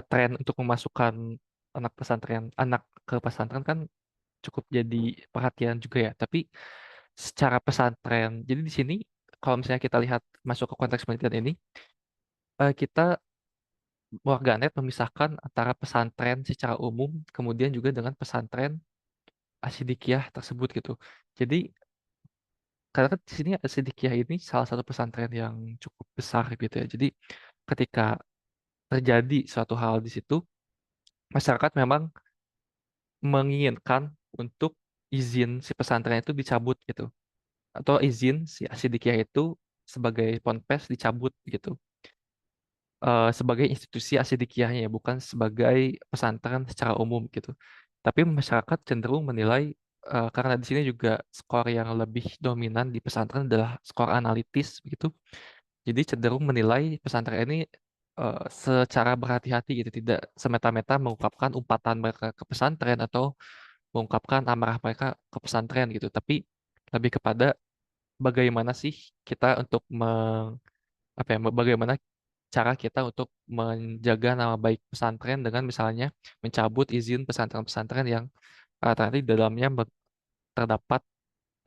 tren untuk memasukkan anak ke pesantren kan cukup jadi perhatian juga ya. Tapi secara pesantren, jadi di sini kalau misalnya kita lihat masuk ke konteks penelitian ini, kita warganet memisahkan antara pesantren secara umum, kemudian juga dengan pesantren Asyidikiyah tersebut gitu. Jadi karena kan di sini Asyidikiyah ini salah satu pesantren yang cukup besar gitu ya. Jadi ketika terjadi suatu hal di situ, masyarakat memang menginginkan untuk izin si pesantren itu dicabut gitu, atau izin si Asyidikiyah itu sebagai ponpes dicabut gitu. Sebagai institusi Asyidikiyahnya ya, bukan sebagai pesantren secara umum gitu. Tapi masyarakat cenderung menilai karena di sini juga skor yang lebih dominan di pesantren adalah skor analitis begitu. Jadi cenderung menilai pesantren ini secara berhati-hati gitu, tidak semeta-meta mengungkapkan umpatan mereka ke pesantren atau mengungkapkan amarah mereka ke pesantren gitu, tapi lebih kepada bagaimana sih kita untuk apa ya, bagaimana cara kita untuk menjaga nama baik pesantren dengan misalnya mencabut izin pesantren-pesantren yang ternyata di dalamnya terdapat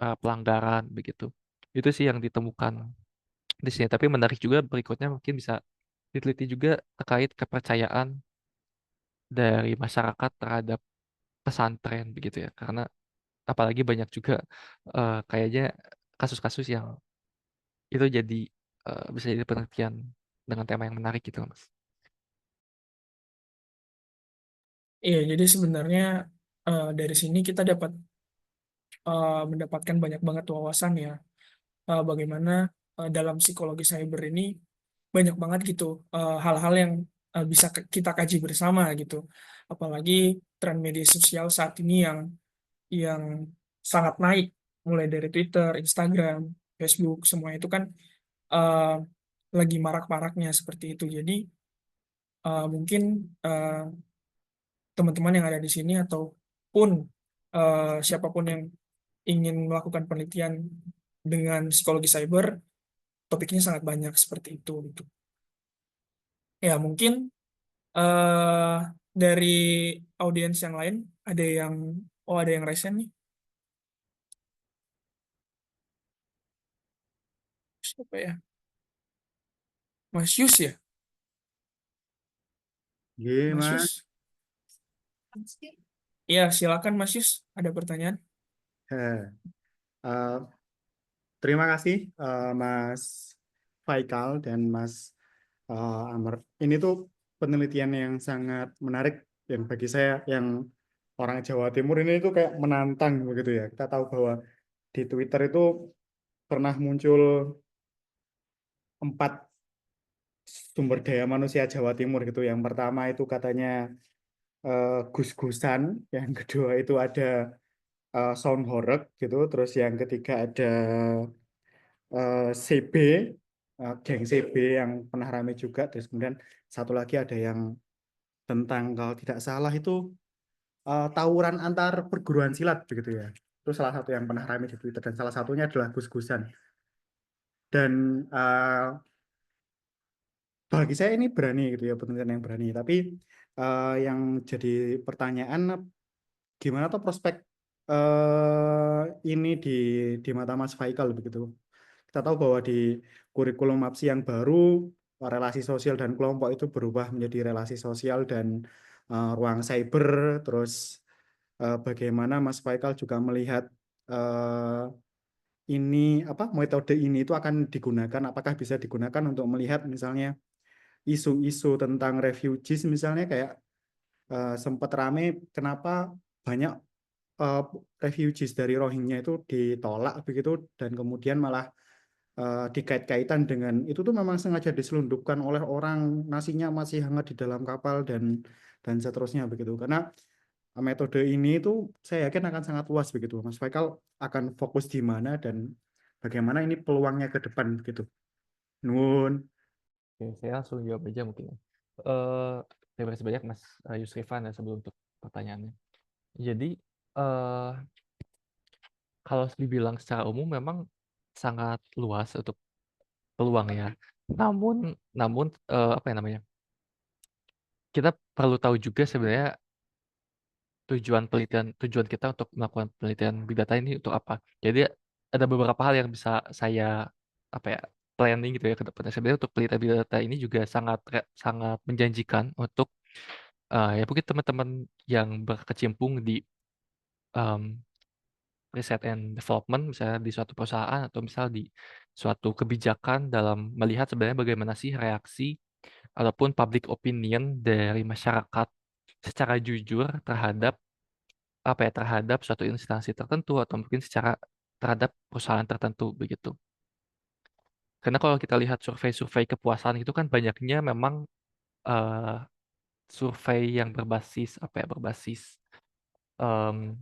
pelanggaran begitu. Itu sih yang ditemukan di sini. Tapi menarik juga berikutnya mungkin bisa diteliti juga terkait kepercayaan dari masyarakat terhadap pesantren begitu ya. Karena apalagi banyak juga kayaknya kasus-kasus yang itu jadi bisa jadi penelitian dengan tema yang menarik gitu Mas. Iya, jadi sebenarnya dari sini kita dapat mendapatkan banyak banget wawasan ya, bagaimana dalam psikologi cyber ini banyak banget gitu hal-hal yang bisa kita kaji bersama gitu. Apalagi tren media sosial saat ini yang sangat naik mulai dari Twitter, Instagram, Facebook, semua itu kan eh, lagi marak-maraknya seperti itu. Jadi mungkin teman-teman yang ada di sini ataupun siapapun yang ingin melakukan penelitian dengan psikologi cyber, topiknya sangat banyak seperti itu gitu. Ya, mungkin eh dari audiens yang lain ada yang ada yang resen nih. Siapa ya? Mas Yus ya? Mas Gimana? Yus? Iya, silakan Mas Yus. Ada pertanyaan? Eh, eh, Terima kasih Mas Faikal dan Mas Amr. Ini tuh penelitian yang sangat menarik yang bagi saya yang orang Jawa Timur ini tuh kayak menantang begitu ya. Kita tahu bahwa di Twitter itu pernah muncul 4 sumber daya manusia Jawa Timur gitu. Yang pertama itu katanya Gus-Gusan, yang kedua itu ada Sound Horeg gitu, terus yang ketiga ada CB, geng CB yang pernah rame juga, terus kemudian satu lagi ada yang tentang kalau tidak salah itu tawuran antar perguruan silat begitu ya. Itu salah satu yang pernah rame di Twitter dan salah satunya adalah Gus-Gusan. Dan bagi saya ini berani gitu ya, penelitian yang berani. Tapi yang jadi pertanyaan, gimana tuh prospek ini di mata Mas Faikal begitu? Kita tahu bahwa di kurikulum MAPSI yang baru, relasi sosial dan kelompok itu berubah menjadi relasi sosial dan ruang cyber. Terus bagaimana Mas Faikal juga melihat eh, ini apa metode ini itu akan digunakan, apakah bisa digunakan untuk melihat misalnya isu-isu tentang refugees misalnya kayak sempat rame kenapa banyak eh, refugees dari Rohingya itu ditolak begitu dan kemudian malah dikait-kaitan dengan itu tuh memang sengaja diselundupkan oleh orang nasinya masih hangat di dalam kapal dan seterusnya begitu karena metode ini itu saya yakin akan sangat luas begitu Mas Faikal akan fokus di mana dan bagaimana ini peluangnya ke depan begitu Nun. Oke, saya langsung jawab aja mungkin ya. Eh, Terima kasih banyak Mas Yusrifan ya sebelum untuk pertanyaannya. Jadi eh kalau dibilang secara umum memang sangat luas untuk peluangnya. Namun apa ya namanya? Kita perlu tahu juga sebenarnya tujuan kita untuk melakukan penelitian big data ini untuk apa. Jadi ada beberapa hal yang bisa saya apa ya planning gitu ya ke depannya. Sebenarnya untuk penelitian big data ini juga sangat menjanjikan untuk ya mungkin teman-teman yang berkecimpung di um, riset and development misalnya di suatu perusahaan atau misal di suatu kebijakan dalam melihat sebenarnya bagaimana sih reaksi ataupun public opinion dari masyarakat secara jujur terhadap apa ya terhadap suatu instansi tertentu atau mungkin secara terhadap perusahaan tertentu begitu. Karena kalau kita lihat survei-survei kepuasan itu kan banyaknya memang eh, survei yang berbasis apa ya berbasis em,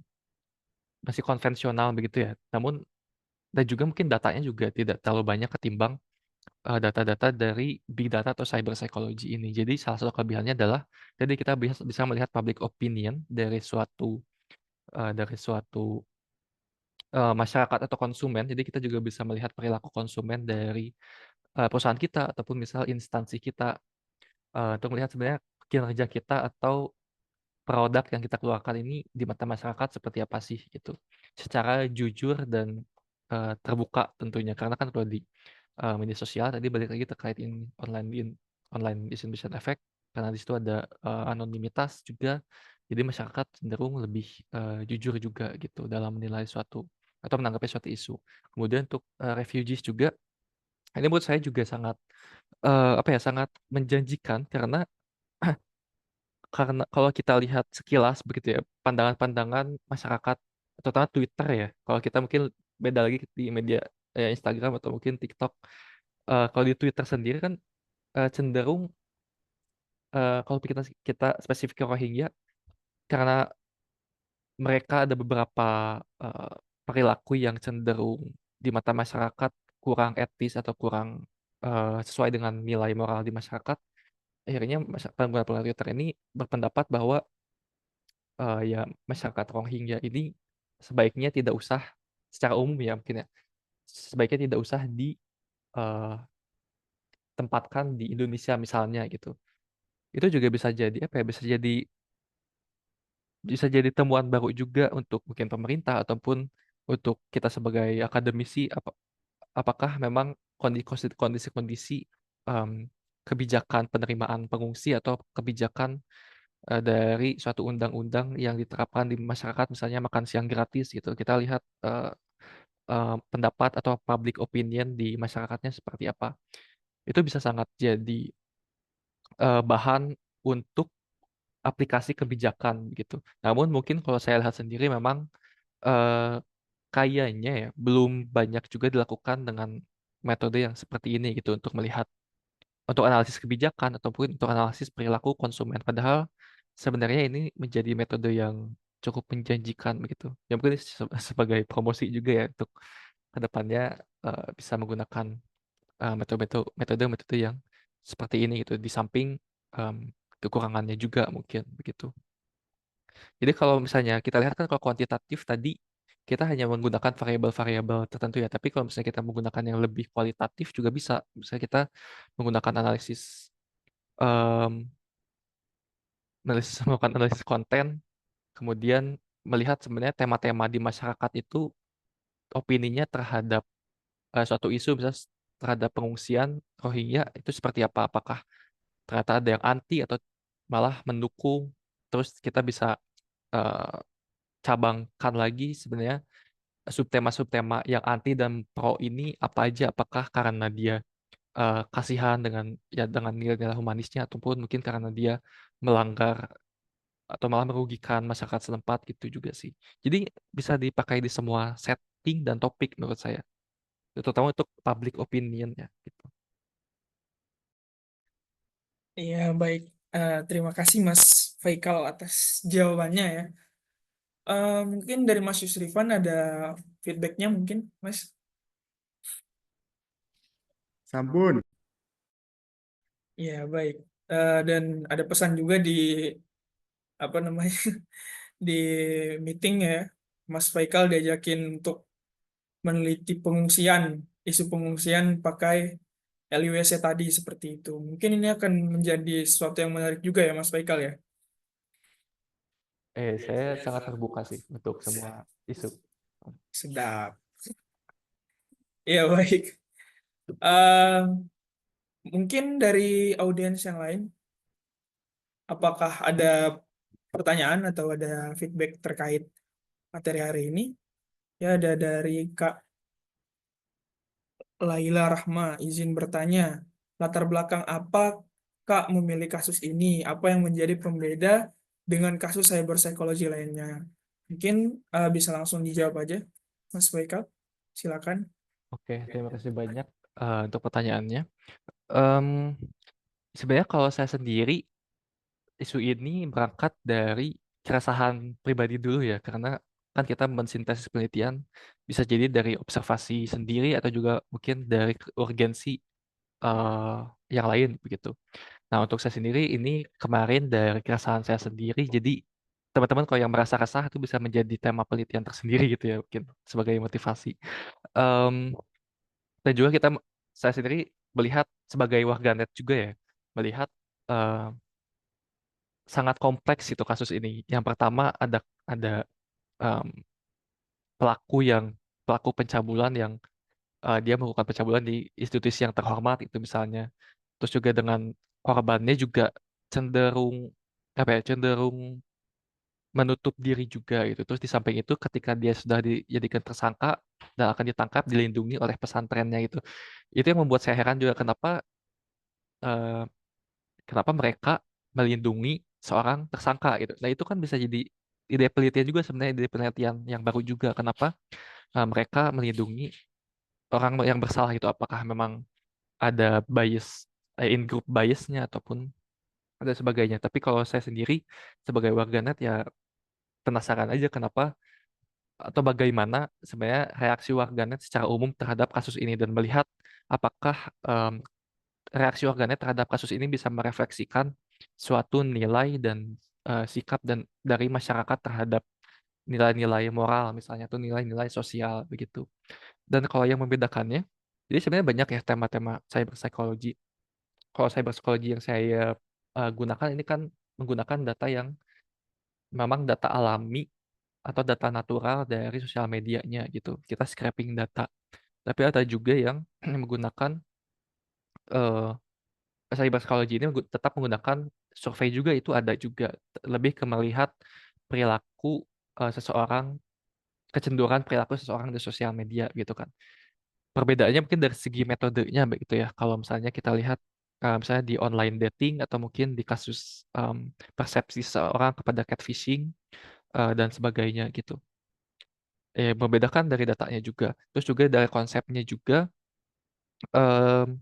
masih konvensional begitu ya. Namun dan juga mungkin datanya juga tidak terlalu banyak ketimbang data-data dari big data atau cyber psychology ini. Jadi salah satu kelebihannya adalah jadi kita bisa melihat public opinion dari suatu masyarakat atau konsumen. Jadi kita juga bisa melihat perilaku konsumen dari perusahaan kita ataupun misal instansi kita untuk melihat sebenarnya kinerja kita atau produk yang kita keluarkan ini di mata masyarakat seperti apa sih gitu. Secara jujur dan terbuka tentunya karena kan kalau di media sosial tadi balik lagi terkait ini online disinformation effect karena di situ ada anonimitas juga. Jadi masyarakat cenderung lebih jujur juga gitu dalam menilai suatu atau menanggapi suatu isu. Kemudian untuk refugees juga ini menurut saya juga sangat apa ya sangat menjanjikan karena kalau kita lihat sekilas begitu ya pandangan-pandangan masyarakat terutama Twitter ya kalau kita mungkin beda lagi di media Instagram atau mungkin TikTok. Kalau di Twitter sendiri kan cenderung kalau kita spesifik ke Rohingya karena mereka ada beberapa perilaku yang cenderung di mata masyarakat kurang etis atau kurang sesuai dengan nilai moral di masyarakat, akhirnya pengguna Twitter ini berpendapat bahwa ya masyarakat Rohingya ini sebaiknya tidak usah secara umum ya mungkin ya, sebaiknya tidak usah ditempatkan di Indonesia misalnya gitu. Itu juga bisa jadi apa ya? Bisa jadi temuan baru juga untuk mungkin pemerintah ataupun untuk kita sebagai akademisi, apakah memang kondisi-kondisi em, kebijakan penerimaan pengungsi atau kebijakan dari suatu undang-undang yang diterapkan di masyarakat, misalnya makan siang gratis gitu. Kita lihat pendapat atau public opinion di masyarakatnya seperti apa. Itu bisa sangat jadi bahan untuk aplikasi kebijakan gitu. Namun mungkin kalau saya lihat sendiri memang eh, kayaknya ya belum banyak juga dilakukan dengan metode yang seperti ini gitu untuk analisis kebijakan ataupun untuk analisis perilaku konsumen. Padahal sebenarnya ini menjadi metode yang cukup menjanjikan begitu. Ya mungkin sebagai promosi juga ya untuk kedepannya bisa menggunakan metode-metode yang seperti ini gitu. Di samping em, kekurangannya juga mungkin begitu. Jadi kalau misalnya kita lihat kan kalau kuantitatif tadi kita hanya menggunakan variabel-variabel tertentu ya. Tapi kalau misalnya kita menggunakan yang lebih kualitatif juga bisa. Misalnya kita menggunakan em, melakukan analisis konten, kemudian melihat sebenarnya tema-tema di masyarakat itu opininya terhadap suatu isu, misalnya terhadap pengungsian Rohingya itu seperti apa? Apakah ternyata ada yang anti atau malah mendukung? Terus kita bisa eh, cabangkan lagi sebenarnya subtema-subtema yang anti dan pro ini apa aja? Apakah karena dia kasihan dengan nilai-nilai humanisnya ataupun mungkin karena dia melanggar atau malah merugikan masyarakat setempat gitu juga sih. Jadi bisa dipakai di semua setting dan topik menurut saya. Terutama untuk public opinion ya gitu. Iya, baik. Terima kasih Mas Faikal atas jawabannya ya. Mungkin dari Mas Yusrifan ada feedbacknya mungkin, Mas. Sampun. Iya, baik. Dan ada pesan juga di apa namanya di meeting ya, Mas Faikal diajakin untuk meneliti pengungsian, isu pengungsian pakai LUSC tadi seperti itu. Mungkin ini akan menjadi sesuatu yang menarik juga ya, Mas Faikal ya. Saya sangat terbuka sih untuk semua isu. Sedap. Iya, baik. Eh, Mungkin dari audiens yang lain, apakah ada pertanyaan atau ada feedback terkait materi hari ini? Ya, ada dari Kak Laila Rahma, izin bertanya, latar belakang apa Kak memilih kasus ini? Apa yang menjadi pembeda dengan kasus cyber psychology lainnya? Mungkin bisa langsung dijawab aja, Mas Faikal. Silakan. Oke, terima kasih banyak untuk pertanyaannya. Em, Sebenarnya kalau saya sendiri isu ini berangkat dari keresahan pribadi dulu ya, karena kan kita mensintesis penelitian bisa jadi dari observasi sendiri atau juga mungkin dari urgensi eh, yang lain begitu. Nah, untuk saya sendiri ini kemarin dari keresahan saya sendiri, jadi teman-teman kalau yang merasa resah itu bisa menjadi tema penelitian tersendiri gitu ya, mungkin sebagai motivasi. Em, dan juga saya sendiri melihat sebagai warganet juga ya, melihat eh, sangat kompleks itu kasus ini. Yang pertama ada em, pelaku pencabulan yang dia melakukan pencabulan di institusi yang terhormat itu misalnya. Terus juga dengan korbannya juga cenderung apa ya cenderung menutup diri juga gitu. Terus di samping itu ketika dia sudah dijadikan tersangka dan akan ditangkap dilindungi oleh pesantrennya itu. Itu yang membuat saya heran juga eh, kenapa mereka melindungi seorang tersangka gitu. Nah, itu kan bisa jadi ide penelitian juga sebenarnya ide penelitian yang baru juga. Kenapa mereka melindungi orang yang bersalah itu? Apakah memang ada bias in group biasnya ataupun ada sebagainya. Tapi kalau saya sendiri sebagai warganet ya penasaran aja kenapa atau bagaimana sebenarnya reaksi warganet secara umum terhadap kasus ini dan melihat apakah reaksi warganet terhadap kasus ini bisa merefleksikan suatu nilai dan sikap dan dari masyarakat terhadap nilai-nilai moral misalnya atau nilai-nilai sosial begitu. Dan kalau yang membedakannya, jadi sebenarnya banyak ya tema-tema cyber psychology. Kalau cyber psychology yang saya gunakan ini kan menggunakan data yang memang data alami atau data natural dari sosial medianya gitu. Kita scraping data. Tapi ada juga yang menggunakan eh, cyber psychology ini tetap menggunakan survei juga, itu ada juga. Lebih ke melihat perilaku seseorang, kecenderungan perilaku seseorang di sosial media gitu kan. Perbedaannya mungkin dari segi metodenya begitu ya. Kalau misalnya kita lihat misalnya di online dating atau mungkin di kasus persepsi seseorang kepada catfishing dan sebagainya gitu. Membedakan dari datanya juga. Terus juga dari konsepnya juga, em,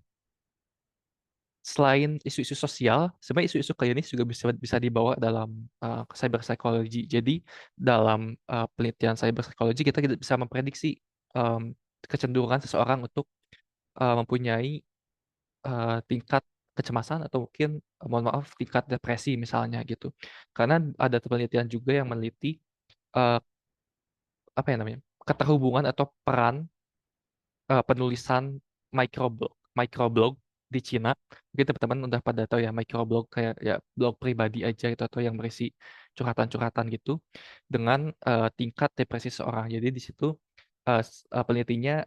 selain isu-isu sosial, sebenarnya isu-isu klinis juga bisa bisa dibawa dalam cyber psychology. Jadi dalam penelitian cyber psychology kita bisa memprediksi em, kecenderungan seseorang untuk mempunyai tingkat kecemasan atau mungkin mohon maaf tingkat depresi misalnya gitu. Karena ada penelitian juga yang meneliti eh, apa ya namanya keterhubungan atau peran penulisan microblog di Cina. Mungkin teman-teman udah pada tahu ya microblog kayak ya blog pribadi aja gitu atau yang berisi curhatan-curhatan gitu dengan tingkat depresi seorang. Jadi di situ penelitinya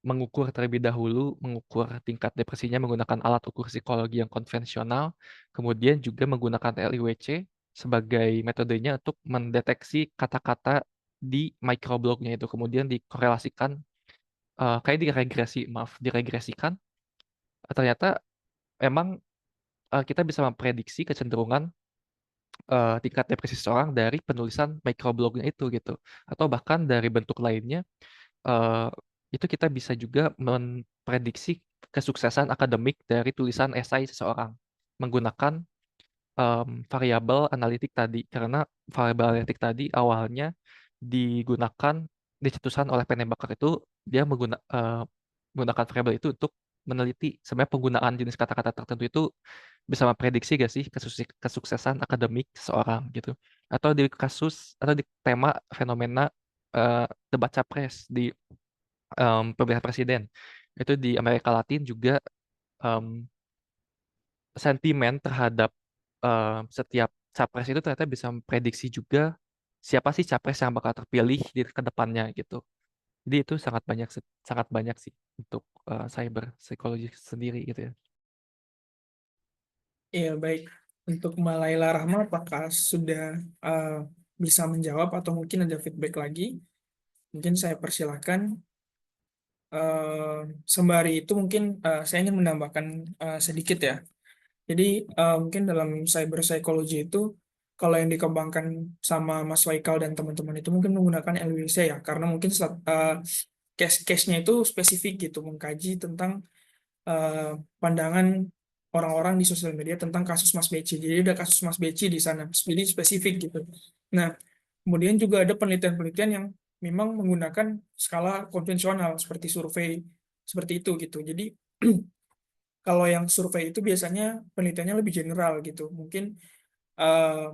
mengukur terlebih dahulu mengukur tingkat depresinya menggunakan alat ukur psikologi yang konvensional, kemudian juga menggunakan LIWC sebagai metodenya untuk mendeteksi kata-kata di microblognya itu, kemudian dikorelasikan kayak diregresikan. Ternyata emang kita bisa memprediksi kecenderungan tingkat depresi seseorang dari penulisan microblognya itu gitu, atau bahkan dari bentuk lainnya eh, itu kita bisa juga memprediksi kesuksesan akademik dari tulisan esai seseorang menggunakan variabel analitik tadi, karena variabel analitik tadi awalnya digunakan dicetuskan oleh penembak itu, dia menggunakan variabel itu untuk meneliti sebenarnya penggunaan jenis kata-kata tertentu itu bisa memprediksi gak sih kesuksesan akademik seseorang gitu, atau di kasus atau di tema fenomena debat capres di pemilihan presiden itu di Amerika Latin juga em, sentimen terhadap setiap capres itu ternyata bisa memprediksi juga siapa sih capres yang bakal terpilih di kedepannya gitu. Jadi itu sangat banyak sih untuk cyber psikologi sendiri gitu ya. Ya, baik. Untuk Mbak Laila Rahma, apakah sudah uh, bisa menjawab atau mungkin ada feedback lagi? Mungkin saya persilahkan. Sembari itu mungkin saya ingin menambahkan sedikit ya. Jadi mungkin dalam cyber psychology itu kalau yang dikembangkan sama Mas Waikal dan teman-teman itu mungkin menggunakan LWC ya, karena mungkin case-nya itu spesifik gitu, mengkaji tentang eh, pandangan orang-orang di sosial media tentang kasus Mas Beci. Jadi ada kasus Mas Beci di sana, jadi spesifik gitu. Nah, kemudian juga ada penelitian-penelitian yang memang menggunakan skala konvensional seperti survei seperti itu gitu. Jadi kalau yang survei itu biasanya penelitiannya lebih general gitu. Mungkin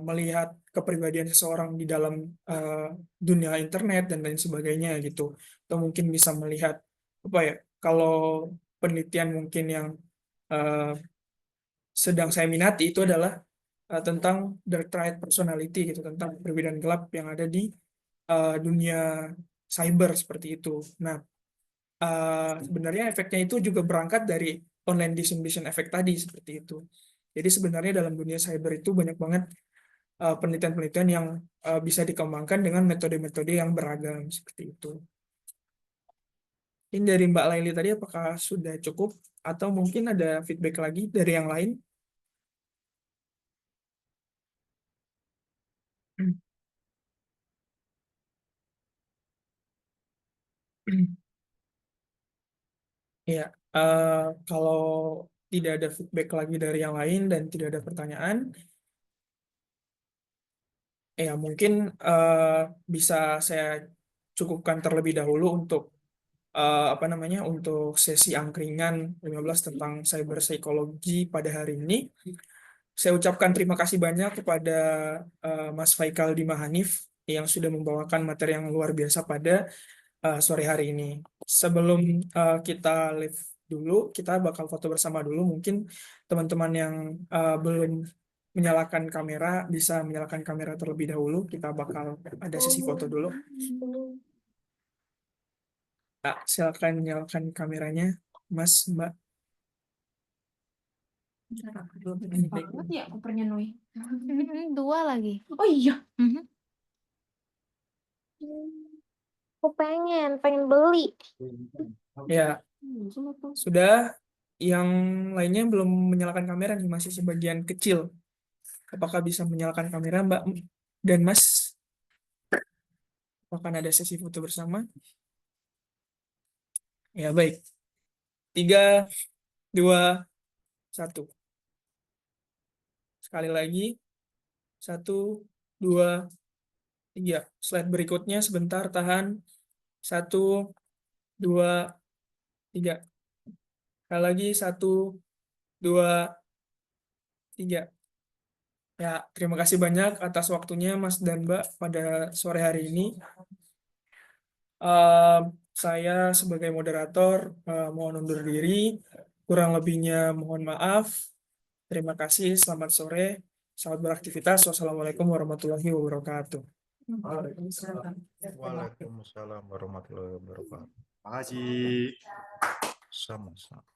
melihat kepribadian seseorang di dalam eh, dunia internet dan lain sebagainya gitu. Atau mungkin bisa melihat apa ya? Kalau penelitian mungkin yang eh, sedang saya minati itu adalah tentang dark triad personality gitu, tentang perbedaan gelap yang ada di dunia cyber seperti itu. Nah, sebenarnya efeknya itu juga berangkat dari online discrimination effect tadi seperti itu. Jadi sebenarnya dalam dunia cyber itu banyak banget penelitian-penelitian yang bisa dikembangkan dengan metode-metode yang beragam seperti itu. Ini dari Mbak Laili tadi apakah sudah cukup atau mungkin ada feedback lagi dari yang lain? Ya, eh, kalau tidak ada feedback lagi dari yang lain dan tidak ada pertanyaan, ya mungkin bisa saya cukupkan terlebih dahulu untuk untuk sesi angkringan 15 tentang cyber psikologi pada hari ini. Saya ucapkan terima kasih banyak kepada Mas Faikal Dima Hanif yang sudah membawakan materi yang luar biasa pada sore hari ini. Sebelum kita live dulu, kita bakal foto bersama dulu. Mungkin teman-teman yang belum menyalakan kamera bisa menyalakan kamera terlebih dahulu. Kita bakal ada sesi foto dulu. Silakan nyalakan kameranya, Mas, Mbak. Banget ya kopernya Noi. Dua lagi. Oh iya. Aku pengen beli. Ya, sudah. Yang lainnya belum menyalakan kamera nih, masih sebagian kecil. Apakah bisa menyalakan kamera, Mbak dan Mas? Akan ada sesi foto bersama. Ya, baik. 3, 2, 1. Sekali lagi. 1, 2, 3. Slide berikutnya sebentar, tahan. 1, 2, 3. Sekali lagi. 1, 2, 3. Ya, terima kasih banyak atas waktunya Mas dan Mbak pada sore hari ini. Saya sebagai moderator mohon undur diri. Kurang lebihnya mohon maaf. Terima kasih. Selamat sore. Selamat beraktivitas. Wassalamualaikum warahmatullahi wabarakatuh. Waalaikumsalam warahmatullahi wabarakatuh. Makasih. Sama-sama.